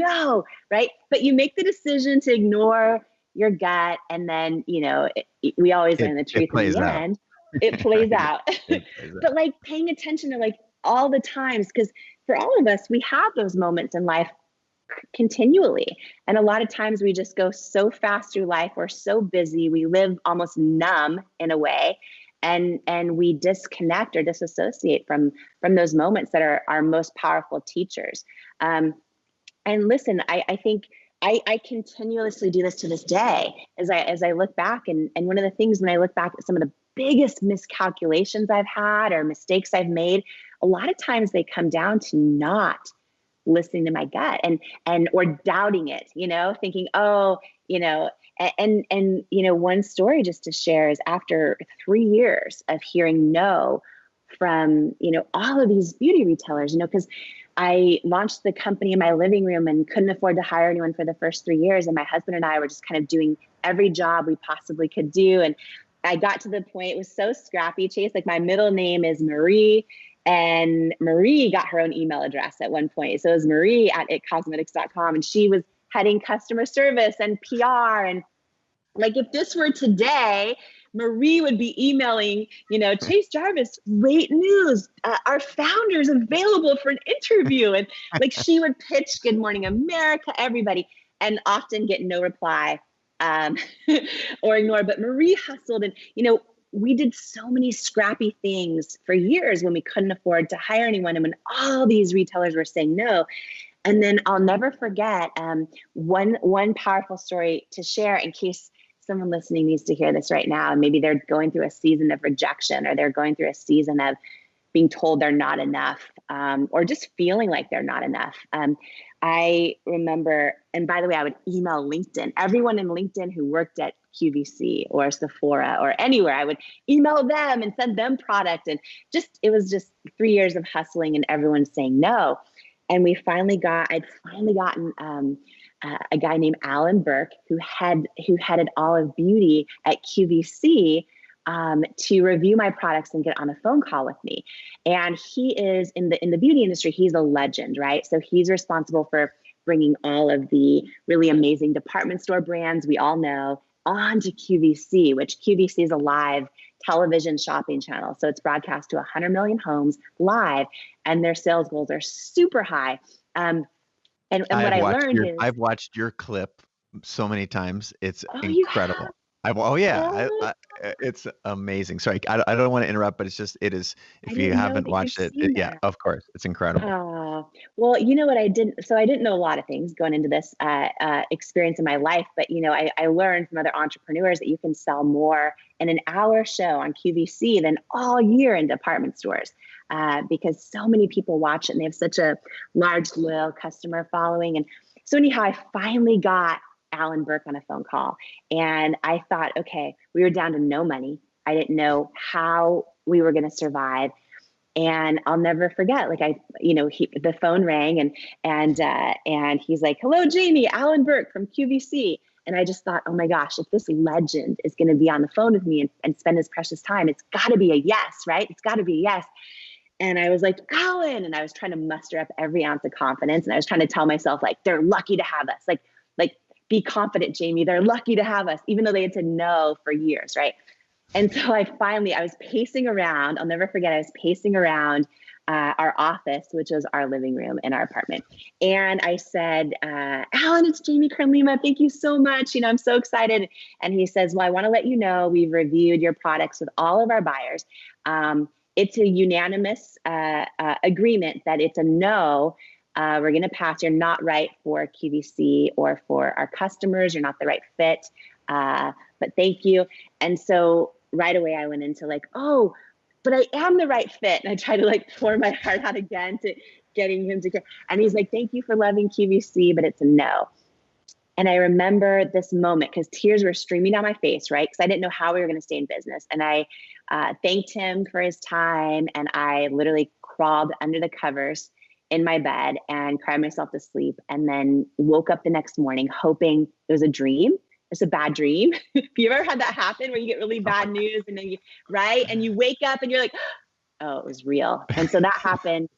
right? But you make the decision to ignore your gut. And then, we always learn the truth in the end. It plays out. But like paying attention to like all the times, because for all of us, we have those moments in life continually. And a lot of times we just go so fast through life. We're so busy. We live almost numb in a way. And we disconnect or disassociate from those moments that are our most powerful teachers. And listen, I think I continuously do this to this day as I look back. And one of the things when I look back at some of the biggest miscalculations I've had or mistakes I've made, a lot of times they come down to not listening to my gut or doubting it, thinking, oh, one story just to share is after 3 years of hearing no from, all of these beauty retailers, because I launched the company in my living room and couldn't afford to hire anyone for the first 3 years. And my husband and I were just kind of doing every job we possibly could do. And I got to the point, it was so scrappy, Chase, like my middle name is Marie, and Marie got her own email address at one point. So it was Marie at itcosmetics.com, and she was heading customer service and PR. And like, if this were today, Marie would be emailing, Chase Jarvis, great news. Our founder's available for an interview. And like, she would pitch Good Morning America, everybody, and often get no reply or ignore. But Marie hustled, and, we did so many scrappy things for years when we couldn't afford to hire anyone. And when all these retailers were saying no. And then I'll never forget one powerful story to share in case someone listening needs to hear this right now. And maybe they're going through a season of rejection, or they're going through a season of being told they're not enough, or just feeling like they're not enough. I remember, and by the way, I would email LinkedIn, everyone in LinkedIn who worked at QVC or Sephora or anywhere, I would email them and send them product. And it was just 3 years of hustling and everyone saying no. And I'd finally gotten a guy named Alan Burke who headed all of beauty at QVC to review my products and get on a phone call with me. And he is in the beauty industry, he's a legend, right? So he's responsible for bringing all of the really amazing department store brands we all know onto QVC, which QVC is a live television shopping channel. So it's broadcast to 100 million homes live, and their sales goals are super high. And what I learned is I've watched your clip so many times. It's You incredible. have? It's amazing. Sorry, I don't want to interrupt, but it is. If you haven't watched it, yeah, of course, it's incredible. Oh, well, you know what I didn't. So I didn't know a lot of things going into this experience in my life, but I learned from other entrepreneurs that you can sell more in an hour show on QVC than all year in department stores, because so many people watch it and they have such a large loyal customer following. And so anyhow, I finally got Alan Burke on a phone call, and I thought, okay, we were down to no money. I didn't know how we were going to survive. And I'll never forget, the phone rang and he's like, "Hello, Jamie, Alan Burke from QVC." And I just thought, oh my gosh, if this legend is going to be on the phone with me and spend his precious time, it's got to be a yes, right? It's got to be a yes. And I was like, Alan, and I was trying to muster up every ounce of confidence. And I was trying to tell myself, like, they're lucky to have us. Like, be confident, Jamie. They're lucky to have us, even though they had said no for years, right? And so I was pacing around. I'll never forget, I was pacing around our office, which was our living room in our apartment. And I said, Alan, it's Jamie Kern Lima. Thank you so much. I'm so excited. And he says, well, I want to let you know we've reviewed your products with all of our buyers. It's a unanimous agreement that it's a no. We're going to pass. You're not right for QVC or for our customers. You're not the right fit. But thank you. And so right away I went into oh, but I am the right fit. And I tried to pour my heart out again to getting him to care. And he's like, thank you for loving QVC, but it's a no. And I remember this moment because tears were streaming down my face, right? Because I didn't know how we were going to stay in business. And I thanked him for his time. And I literally crawled under the covers in my bed and cried myself to sleep, and then woke up the next morning hoping it was a dream. It's a bad dream. Have you ever had that happen where you get really bad news and then and you wake up and you're like, oh, it was real. And so that happened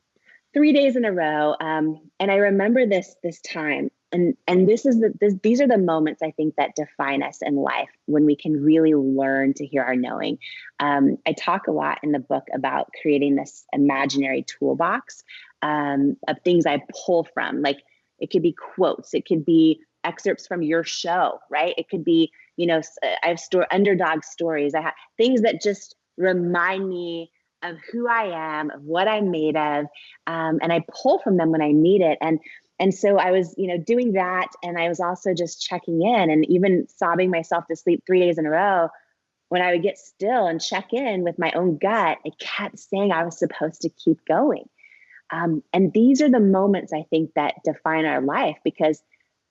3 days in a row. And I remember this time. And these are the moments I think that define us in life, when we can really learn to hear our knowing. I talk a lot in the book about creating this imaginary toolbox of things I pull from. Like, it could be quotes, it could be excerpts from your show, right? It could be, I have underdog stories. I have things that just remind me of who I am, of what I'm made of, and I pull from them when I need it. And so I was, doing that, and I was also just checking in and even sobbing myself to sleep 3 days in a row. When I would get still and check in with my own gut, it kept saying I was supposed to keep going. And these are the moments I think that define our life, because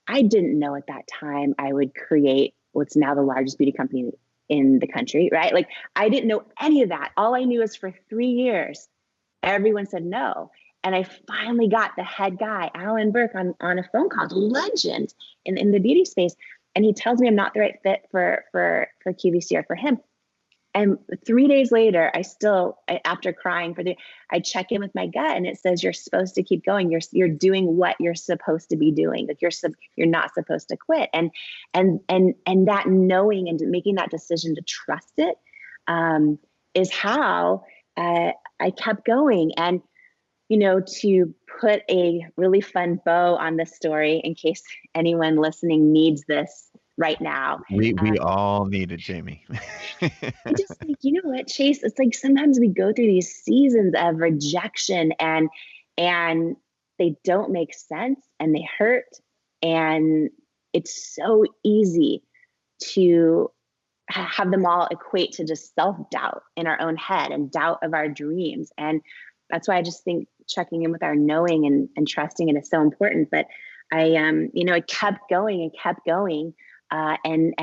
I didn't know at that time I would create what's now the largest beauty company in the country, right? Like, I didn't know any of that. All I knew is for 3 years, everyone said no. And I finally got the head guy, Alan Burke, on a phone call, legend in the beauty space. And he tells me I'm not the right fit for QVC or for him. And 3 days later, after crying I check in with my gut, and it says, you're supposed to keep going. You're doing what you're supposed to be doing. Like, you're not supposed to quit. And that knowing and making that decision to trust it is how I kept going. And, to put a really fun bow on this story, in case anyone listening needs this right now. We all need it, Jamie. I just think, you know what, Chase, it's like sometimes we go through these seasons of rejection and they don't make sense and they hurt. And it's so easy to have them all equate to just self-doubt in our own head and doubt of our dreams. And that's why I just think checking in with our knowing and trusting it is so important. But I kept going and kept going. And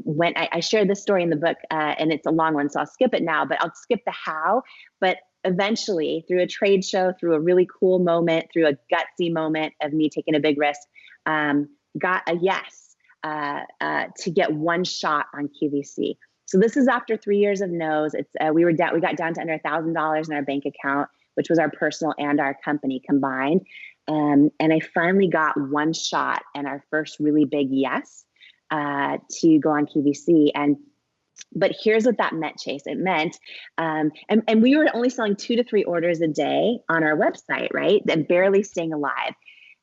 when I shared this story in the book, and it's a long one, so I'll skip it now, but I'll skip the how. But eventually, through a trade show, through a really cool moment, through a gutsy moment of me taking a big risk, got a yes to get one shot on QVC. So this is after 3 years of no's. It's we got down to under $1,000 in our bank account, which was our personal and our company combined. And I finally got one shot and our first really big yes to go on QVC. But here's what that meant, Chase. It meant, and we were only selling 2 to 3 orders a day on our website, right? And barely staying alive.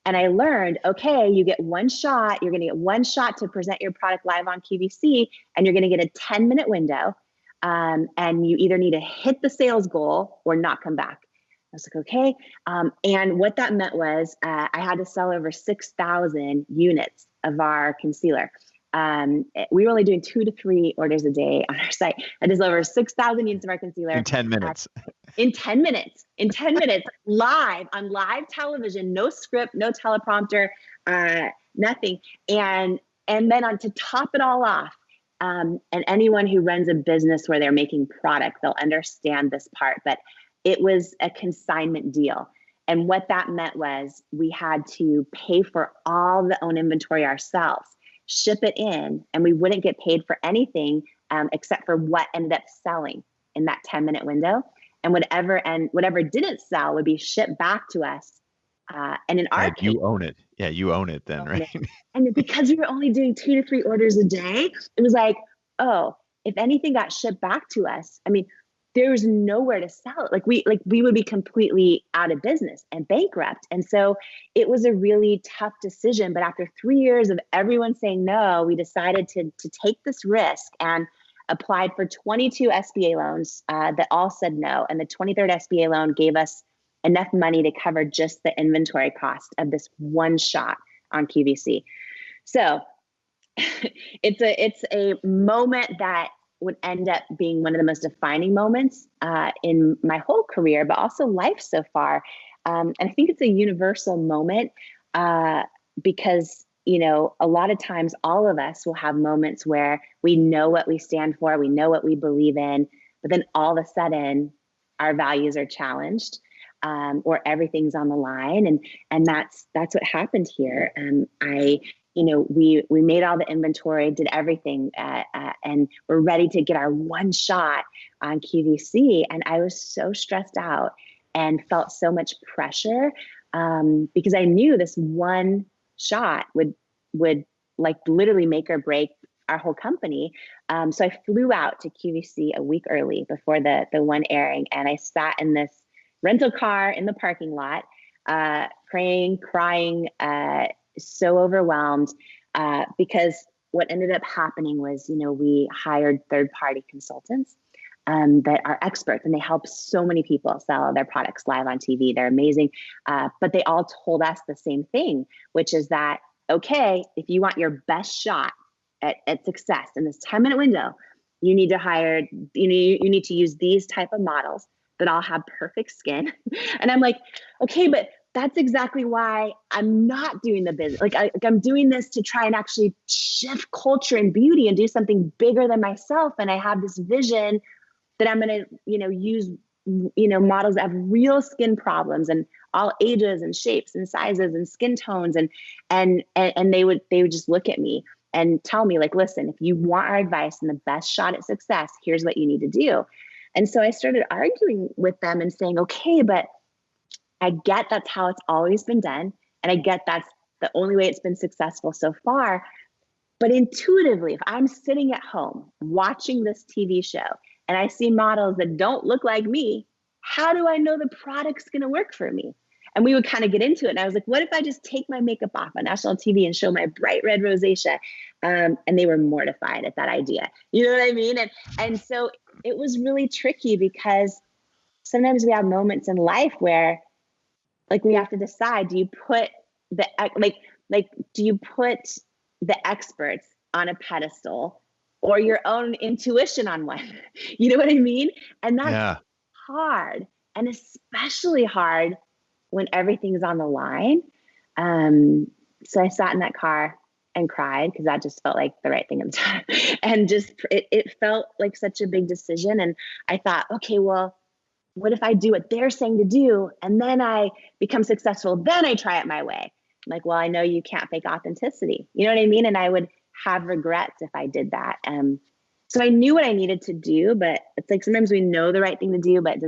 And I learned, okay, you get one shot. You're going to get one shot to present your product live on QVC, and you're going to get a 10-minute window. And you either need to hit the sales goal or not come back. I was like, okay. And what that meant was I had to sell over 6,000 units of our concealer. We were only doing 2 to 3 orders a day on our site. I just over 6,000 units of our concealer. In 10 minutes. In 10 minutes, live on live television, no script, no teleprompter, nothing. And then to top it all off, and anyone who runs a business where they're making product, they'll understand this part, but it was a consignment deal. And what that meant was we had to pay for all the own inventory ourselves, ship it in, and we wouldn't get paid for anything except for what ended up selling in that 10-minute window. And whatever didn't sell would be shipped back to us. And in our case, you own it. Yeah, you own it then, right? And because we were only doing 2 to 3 orders a day, it was like, oh, if anything got shipped back to us, I mean, there was nowhere to sell it. Like we would be completely out of business and bankrupt. And so it was a really tough decision. But after 3 years of everyone saying no, we decided to take this risk and applied for 22 SBA loans that all said no. And the 23rd SBA loan gave us enough money to cover just the inventory cost of this one shot on QVC. So it's a moment that would end up being one of the most defining moments in my whole career, but also life so far. And I think it's a universal moment because, a lot of times all of us will have moments where we know what we stand for, we know what we believe in, but then all of a sudden our values are challenged or everything's on the line. And that's what happened here. We made all the inventory, did everything, and we're ready to get our one shot on QVC. And I was so stressed out and felt so much pressure because I knew this one shot would like literally make or break our whole company. So I flew out to QVC a week early before the one airing, and I sat in this rental car in the parking lot, praying, crying, so overwhelmed because what ended up happening was, we hired third-party consultants that are experts, and they help so many people sell their products live on TV. They're amazing. But they all told us the same thing, which is that, okay, if you want your best shot at success in this 10-minute window, you need to hire, you need to use these type of models. that I'll have perfect skin. And I'm like, okay, but that's exactly why I'm not doing the business. Like I'm doing this to try and actually shift culture and beauty and do something bigger than myself. And I have this vision that I'm going to, use, models that have real skin problems and all ages and shapes and sizes and skin tones. And they would just look at me and tell me, like, listen, if you want our advice and the best shot at success, here's what you need to do. And so I started arguing with them and saying, okay, but I get that's how it's always been done. And I get that's the only way it's been successful so far. But intuitively, if I'm sitting at home watching this TV show and I see models that don't look like me, how do I know the product's going to work for me? And we would kind of get into it. And I was like, what if I just take my makeup off on national TV and show my bright red rosacea? And they were mortified at that idea. You know what I mean? And so it was really tricky because sometimes we have moments in life where, like, we have to decide, do you put the experts on a pedestal or your own intuition on one? You know what I mean? And that's hard, and especially hard when everything's on the line. So I sat in that car and cried because that just felt like the right thing at the time. And just, it felt like such a big decision. And I thought, okay, well, what if I do what they're saying to do and then I become successful, then I try it my way? I'm like, well, I know you can't fake authenticity. You know what I mean? And I would have regrets if I did that. So I knew what I needed to do, but it's like sometimes we know the right thing to do, but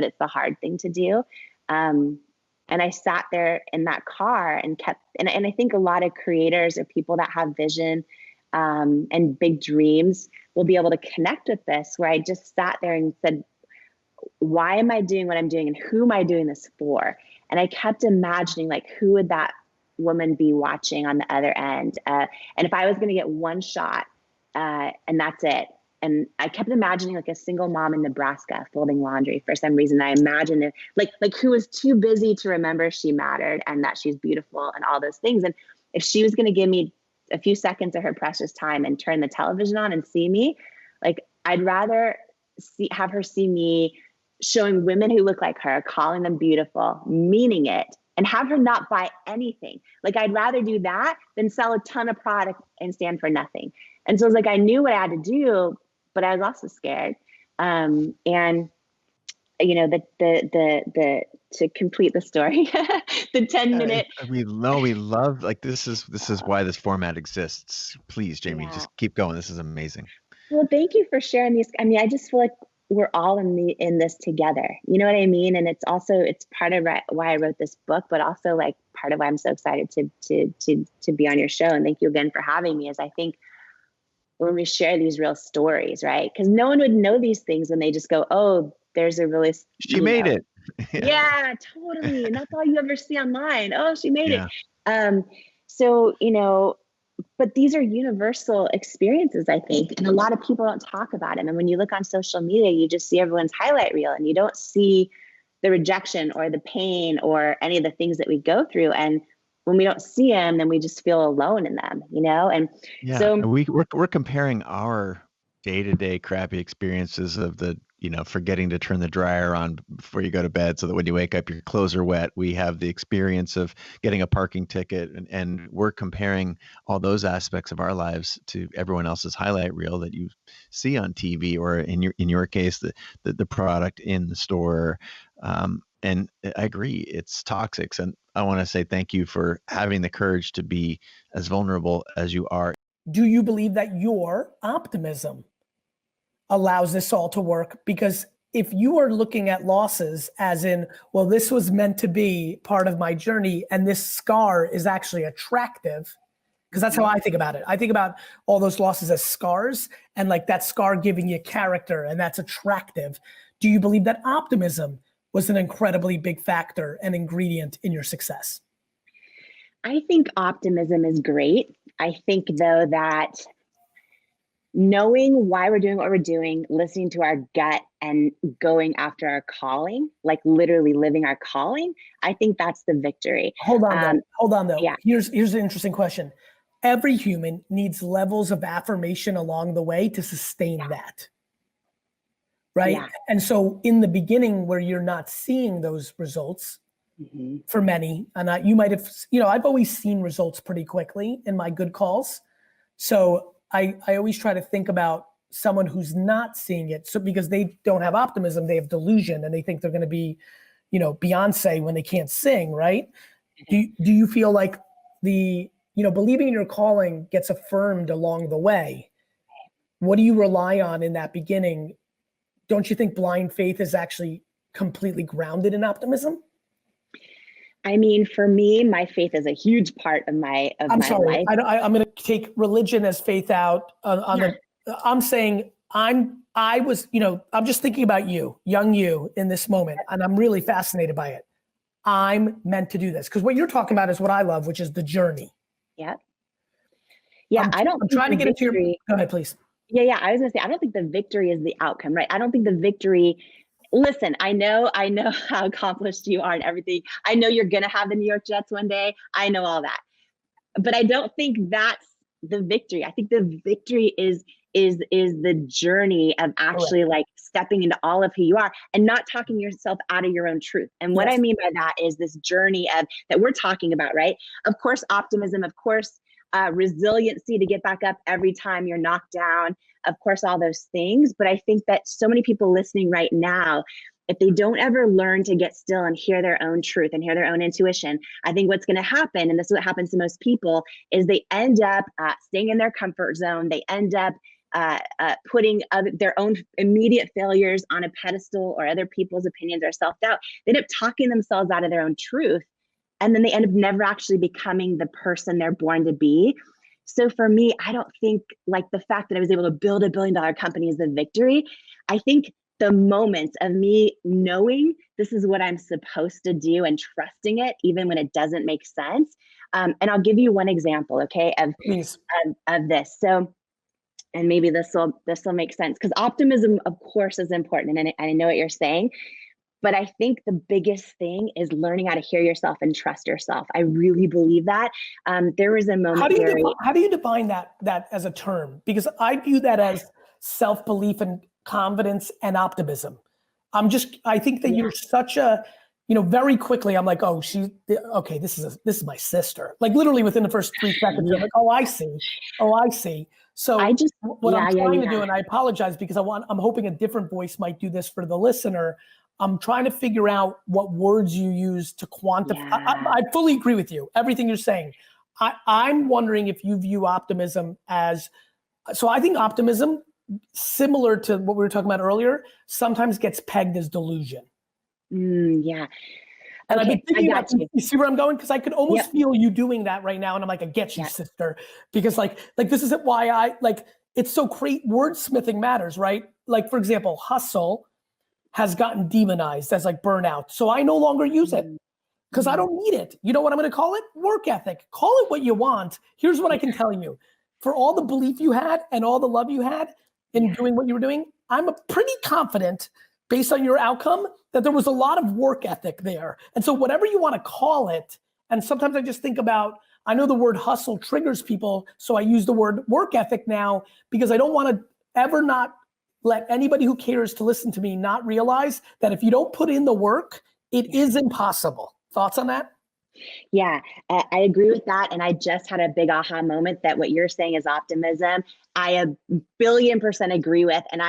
it's the hard thing to do. And I sat there in that car and and I think a lot of creators or people that have vision and big dreams will be able to connect with this, where I just sat there and said, why am I doing what I'm doing and who am I doing this for? And I kept imagining, like, who would that woman be watching on the other end? And if I was going to get one shot and that's it. And I kept imagining like a single mom in Nebraska folding laundry for some reason. I imagined it like who was too busy to remember she mattered and that she's beautiful and all those things. And if she was going to give me a few seconds of her precious time and turn the television on and see me, like, I'd rather have her see me showing women who look like her, calling them beautiful, meaning it, and have her not buy anything. Like, I'd rather do that than sell a ton of product and stand for nothing. And so it was like, I knew what I had to do, but I was also scared. And the to complete the story, the 10-minute. We love, like, this is why this format exists. Please, Jamie, just keep going. This is amazing. Well, thank you for sharing these. I mean, I just feel like we're all in this together. You know what I mean? And it's part of why I wrote this book, but also like part of why I'm so excited to be on your show. And thank you again for having me. Is I think when we share these real stories, right? Because no one would know these things when they just go, oh, there's a really, she made it. Yeah, totally. And that's all you ever see online. Oh, she made it. So, but these are universal experiences, I think. And a lot of people don't talk about them. And when you look on social media, you just see everyone's highlight reel and you don't see the rejection or the pain or any of the things that we go through. And when we don't see them, then we just feel alone in them, And so we're comparing our day-to-day crappy experiences of the, forgetting to turn the dryer on before you go to bed so that when you wake up, your clothes are wet. We have the experience of getting a parking ticket, and we're comparing all those aspects of our lives to everyone else's highlight reel that you see on TV, or in your case, the product in the store. And I agree, it's toxic. And I want to say thank you for having the courage to be as vulnerable as you are. Do you believe that your optimism allows this all to work? Because if you are looking at losses as in, well, this was meant to be part of my journey and this scar is actually attractive, because that's how I think about it. I think about all those losses as scars, and like that scar giving you character, and that's attractive. Do you believe that optimism was an incredibly big factor and ingredient in your success? I think optimism is great. I think, though, that knowing why we're doing what we're doing, listening to our gut and going after our calling, like literally living our calling, I think that's the victory. Hold on though. Yeah. Here's an interesting question. Every human needs levels of affirmation along the way to sustain that. right? Yeah. And so in the beginning where you're not seeing those results, for many, and you might have, I've always seen results pretty quickly in my good calls. So I always try to think about someone who's not seeing it. So because they don't have optimism, they have delusion, and they think they're going to be, Beyonce when they can't sing, right? Do you feel like believing in your calling gets affirmed along the way? What do you rely on in that beginning? Don't you think blind faith is actually completely grounded in optimism? I mean, for me, my faith is a huge part of my life. I'm going to take religion as faith out. I'm saying I'm just thinking about you, young you in this moment, and I'm really fascinated by it. I'm meant to do this because what you're talking about is what I love, which is the journey. Yeah. Yeah. I'm trying to get into your. Go ahead, please. Yeah. I was going to say, I don't think the victory is the outcome, right? I don't think the victory. Listen, I know how accomplished you are and everything. I know you're going to have the New York Jets one day. I know all that. But I don't think that's the victory. I think the victory is the journey of actually like stepping into all of who you are and not talking yourself out of your own truth. And what I mean by that is this journey that we're talking about, right? Of course, optimism, of course, resiliency to get back up every time you're knocked down, of course, all those things. But I think that so many people listening right now, if they don't ever learn to get still and hear their own truth and hear their own intuition, I think what's going to happen, and this is what happens to most people, is they end up staying in their comfort zone. They end up putting their own immediate failures on a pedestal or other people's opinions or self-doubt. They end up talking themselves out of their own truth. And then they end up never actually becoming the person they're born to be. So for me, I don't think like the fact that I was able to build $1 billion company is the victory. I think the moments of me knowing this is what I'm supposed to do and trusting it, even when it doesn't make sense. And I'll give you one example, okay, of this. So, and maybe this will make sense because optimism, of course, is important, and I know what you're saying. But I think the biggest thing is learning how to hear yourself and trust yourself. I really believe that. There was a moment. How do you define that as a term? Because I view that as self-belief and confidence and optimism. I think that you're such a, very quickly I'm like, oh, this is my sister. Like literally within the first 3 seconds, I'm like, oh, I see. So I'm trying to do, and I apologize because I'm hoping a different voice might do this for the listener. I'm trying to figure out what words you use to quantify. I fully agree with you, everything you're saying. I'm wondering if you view optimism as, so I think optimism, similar to what we were talking about earlier, sometimes gets pegged as delusion. Yeah. And I've been thinking about, you see where I'm going? Because I could almost feel you doing that right now. And I'm like, I get you, sister. Because like this is why it's so great. Wordsmithing matters, right? Like, for example, hustle has gotten demonized as like burnout. So I no longer use it because I don't need it. You know what I'm going to call it? Work ethic. Call it what you want. Here's what I can tell you. For all the belief you had and all the love you had in doing what you were doing, I'm pretty confident based on your outcome that there was a lot of work ethic there. And so whatever you want to call it, and sometimes I just think about, I know the word hustle triggers people, so I use the word work ethic now because I don't want to ever not let anybody who cares to listen to me not realize that if you don't put in the work, it is impossible. Thoughts on that? Yeah, I agree with that. And I just had a big aha moment that what you're saying is optimism. I 1,000,000,000% agree with. And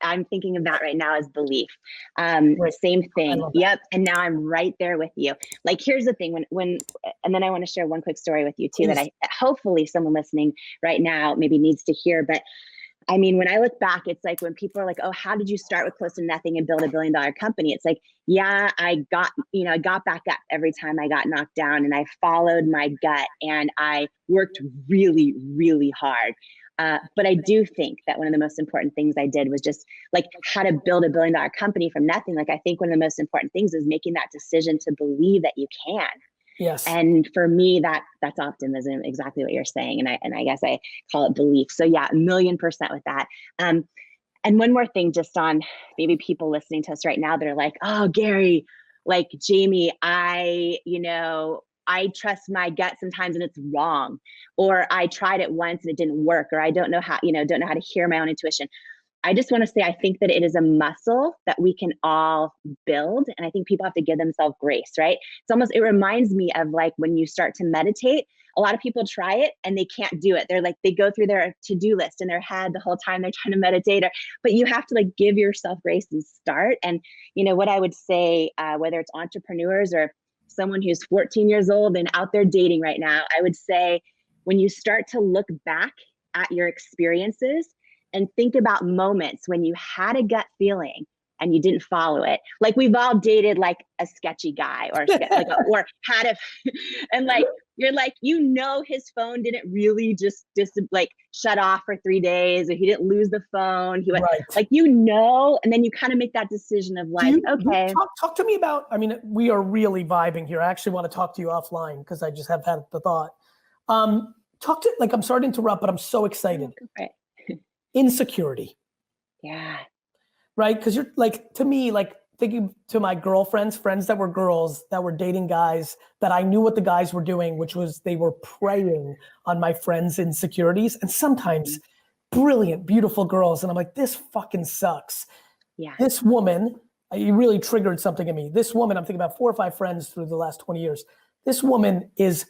I'm thinking of that right now as belief. Same thing. Yep. And now I'm right there with you. Like, here's the thing and then I want to share one quick story with you too, that hopefully someone listening right now maybe needs to hear. But I mean, when I look back, it's like when people are like, oh, how did you start with close to nothing and build $1 billion company? It's like, yeah, I got back up every time I got knocked down, and I followed my gut and I worked really, really hard. But I do think that one of the most important things I did was just like how to build $1 billion company from nothing. Like, I think one of the most important things is making that decision to believe that you can. Yes. And for me, that's optimism, exactly what you're saying. And I guess I call it belief. So yeah, 1,000,000% with that. And one more thing, just on maybe people listening to us right now that are like, oh, Gary, like Jamie, I trust my gut sometimes and it's wrong, or I tried it once and it didn't work, or I don't know how to hear my own intuition. I just want to say, I think that it is a muscle that we can all build. And I think people have to give themselves grace, right? It reminds me of like when you start to meditate, a lot of people try it and they can't do it. They're like, they go through their to-do list in their head the whole time they're trying to meditate, but you have to like give yourself grace and start. And you know, what I would say, whether it's entrepreneurs or someone who's 14 years old and out there dating right now, I would say when you start to look back at your experiences and think about moments when you had a gut feeling and you didn't follow it. Like we've all dated like a sketchy guy or or had a, and like, you're like, you know, his phone didn't really just like shut off for 3 days, or he didn't lose the phone. He went like, you know, and then you kind of make that decision of like, okay. Talk to me about, I mean, we are really vibing here. I actually want to talk to you offline because I just have had the thought. I'm sorry to interrupt, but I'm so excited. Okay. Insecurity. Yeah. Right? Because you're like, to me, like thinking to my girlfriends, friends that were girls that were dating guys that I knew what the guys were doing, which was they were preying on my friends' insecurities, and sometimes brilliant, beautiful girls. And I'm like, this fucking sucks. Yeah. This woman, you really triggered something in me. This woman, I'm thinking about 4 or 5 friends through the last 20 years. This woman is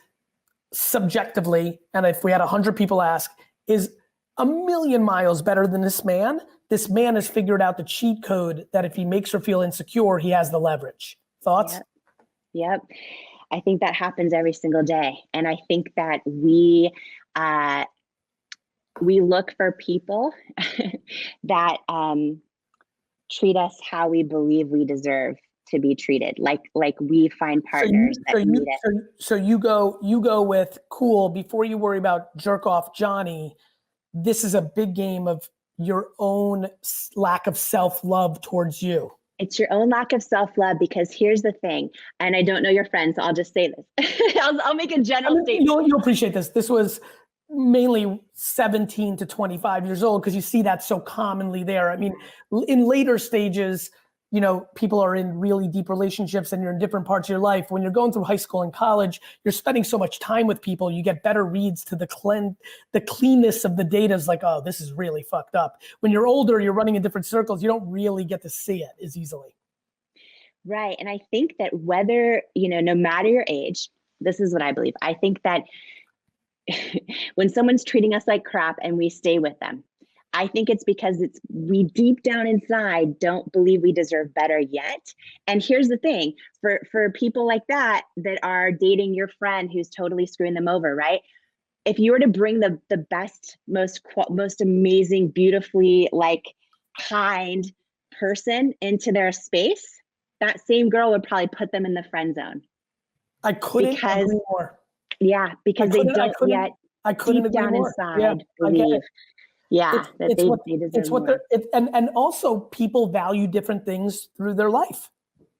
subjectively, and if we had 100 people ask, is a million miles better than this man. This man has figured out the cheat code that if he makes her feel insecure, he has the leverage. Thoughts? Yep. I think that happens every single day. And I think that we look for people that treat us how we believe we deserve to be treated. Like we find partners that meet us. So you go with, cool, before you worry about jerk off Johnny, this is a big game of your own lack of self-love towards you. It's your own lack of self-love, because here's the thing, and I don't know your friends, so I'll just say this. I'll make a general statement. You'll appreciate this. This was mainly 17 to 25 years old, because you see that so commonly there. I mean, in later stages, you know, people are in really deep relationships and you're in different parts of your life. When you're going through high school and college, you're spending so much time with people, you get better reads to the cleanness of the data is like, oh, this is really fucked up. When you're older, you're running in different circles, you don't really get to see it as easily. Right. And I think that whether, you know, no matter your age, this is what I believe. I think that when someone's treating us like crap and we stay with them, I think it's because we deep down inside don't believe we deserve better yet. And here's the thing, for people like that are dating your friend who's totally screwing them over, right? If you were to bring the best, most amazing, beautifully like kind person into their space, that same girl would probably put them in the friend zone. I couldn't agree more. Yeah, because they don't yet deep down inside believe. Yeah, and also people value different things through their life.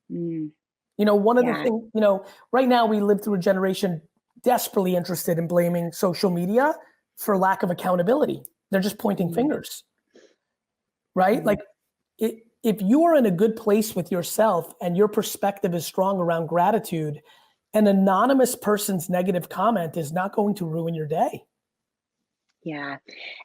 You know, one of the things, you know, right now we live through a generation desperately interested in blaming social media for lack of accountability. They're just pointing fingers, right? Like if you are in a good place with yourself and your perspective is strong around gratitude, an anonymous person's negative comment is not going to ruin your day. Yeah.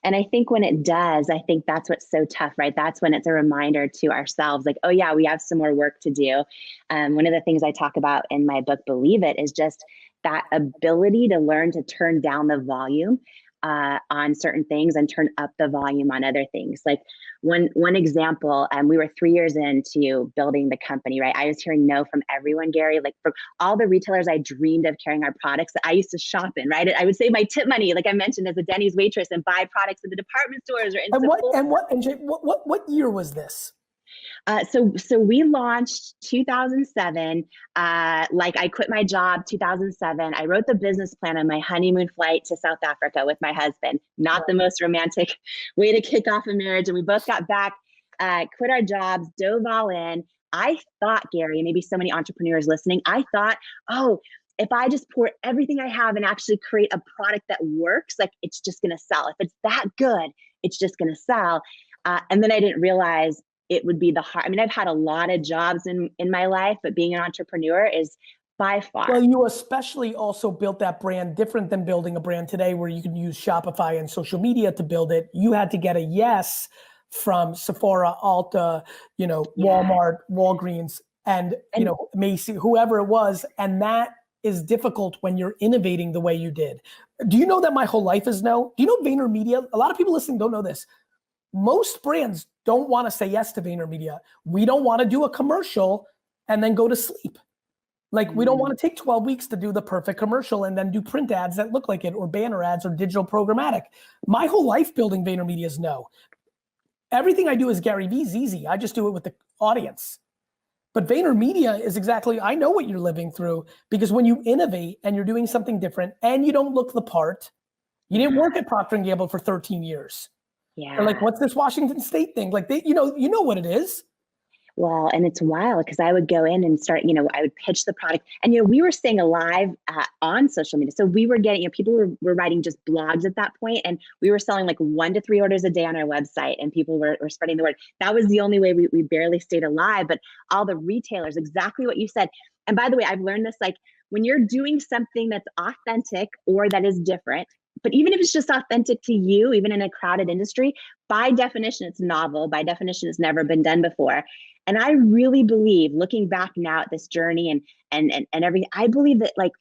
And I think when it does, I think that's what's so tough, right? That's when it's a reminder to ourselves, like, oh yeah, we have some more work to do. One of the things I talk about in my book, Believe It, is just that ability to learn to turn down the volume on certain things and turn up the volume on other things. Like one example, we were 3 years into building the company, right? I was hearing no from everyone, Gary, like from all the retailers I dreamed of carrying our products that I used to shop in, right? I would save my tip money, like I mentioned, as a Denny's waitress, and buy products at the department stores or in what year was this? So we launched 2007. Like I quit my job 2007. I wrote the business plan on my honeymoon flight to South Africa with my husband. Not the most romantic way to kick off a marriage. And we both got back, quit our jobs, dove all in. I thought, Gary, and maybe so many entrepreneurs listening, I thought, oh, if I just pour everything I have and actually create a product that works, like it's just going to sell. If it's that good, it's just going to sell. And then I didn't realize it would be the hard. I mean, I've had a lot of jobs in my life, but being an entrepreneur is by far. Well, you especially also built that brand different than building a brand today where you can use Shopify and social media to build it. You had to get a yes from Sephora, Ulta, Walmart, Walgreens, and Macy, whoever it was. And that is difficult when you're innovating the way you did. Do you know that my whole life is no? Do you know VaynerMedia? A lot of people listening don't know this. Most brands don't want to say yes to VaynerMedia. We don't want to do a commercial and then go to sleep. Like, we don't want to take 12 weeks to do the perfect commercial and then do print ads that look like it, or banner ads, or digital programmatic. My whole life building VaynerMedia is no. Everything I do is Gary Vee's easy. I just do it with the audience. But VaynerMedia is exactly, I know what you're living through, because when you innovate and you're doing something different and you don't look the part, you didn't work at Procter & Gamble for 13 years. Yeah. They're like, what's this Washington State thing? Like, you know what it is. Well, and it's wild because I would go in and start, I would pitch the product, and, we were staying alive on social media. So we were getting, people were writing just blogs at that point, and we were selling like 1 to 3 orders a day on our website, and people were spreading the word. That was the only way we barely stayed alive. But all the retailers, exactly what you said. And by the way, I've learned this, like, when you're doing something that's authentic or that is different, but even if it's just authentic to you, even in a crowded industry, by definition, it's novel. By definition, it's never been done before. And I really believe, looking back now at this journey and everything, I believe that, like,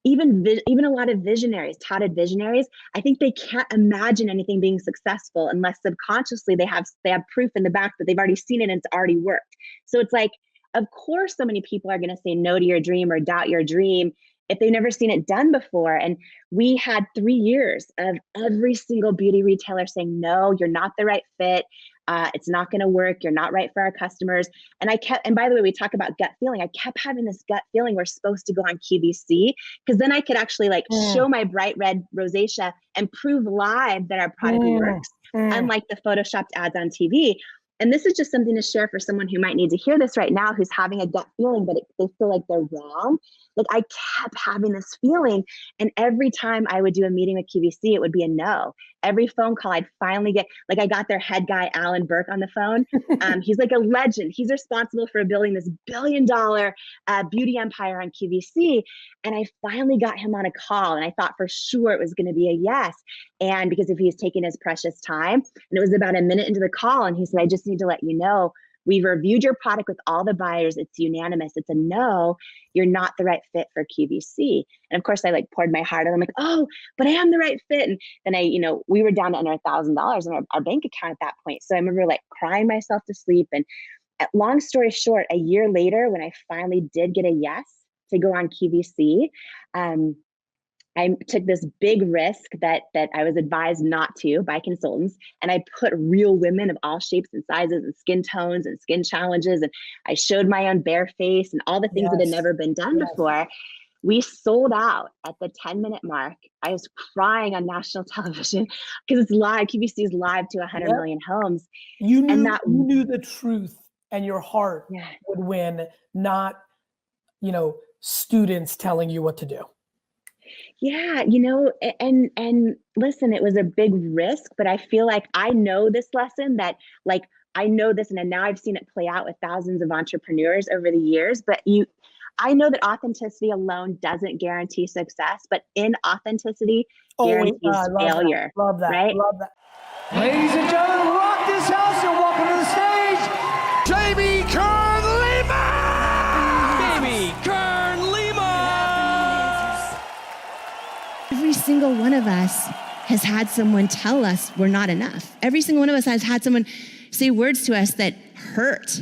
even a lot of visionaries, touted visionaries, I think they can't imagine anything being successful unless subconsciously they have proof in the back that they've already seen it and it's already worked. So it's like, of course, so many people are going to say no to your dream or doubt your dream if they've never seen it done before. And we had 3 years of every single beauty retailer saying, no, you're not the right fit. It's not going to work. You're not right for our customers. And by the way, we talk about gut feeling. I kept having this gut feeling we're supposed to go on QVC, because then I could actually show my bright red rosacea and prove live that our product works, unlike the photoshopped ads on TV. And this is just something to share for someone who might need to hear this right now, who's having a gut feeling, but they feel like they're wrong. Like, I kept having this feeling, and every time I would do a meeting with QVC, it would be a no. Every phone call, I'd finally get, like, I got their head guy, Alan Burke, on the phone. He's like a legend. He's responsible for building this $1 billion beauty empire on QVC. And I finally got him on a call, and I thought for sure it was going to be a yes. And because if he's taking his precious time, and it was about a minute into the call, and he said, I just need to let you know, we've reviewed your product with all the buyers. It's unanimous. It's a no. You're not the right fit for QVC. And of course, I poured my heart out. I'm like, oh, but I am the right fit. And then we were down to under $1,000 in our bank account at that point. So I remember crying myself to sleep. And long story short, a year later, when I finally did get a yes to go on QVC, I took this big risk that I was advised not to by consultants, and I put real women of all shapes and sizes and skin tones and skin challenges, and I showed my own bare face and all the things that had never been done before. We sold out at the 10-minute mark. I was crying on national television because it's live. QVC is live to 100 million homes. You knew the truth, and your heart would win, not students telling you what to do. Yeah, and listen, it was a big risk, but I feel like I know this lesson, that I know this, and now I've seen it play out with thousands of entrepreneurs over the years. But I know that authenticity alone doesn't guarantee success, but inauthenticity guarantees failure. Love that. Right? Love that. Ladies and gentlemen, rock this house and welcome to the stage, Jamie Kern Lima! Jamie Kern Lima! Every single one of us has had someone tell us we're not enough. Every single one of us has had someone say words to us that hurt.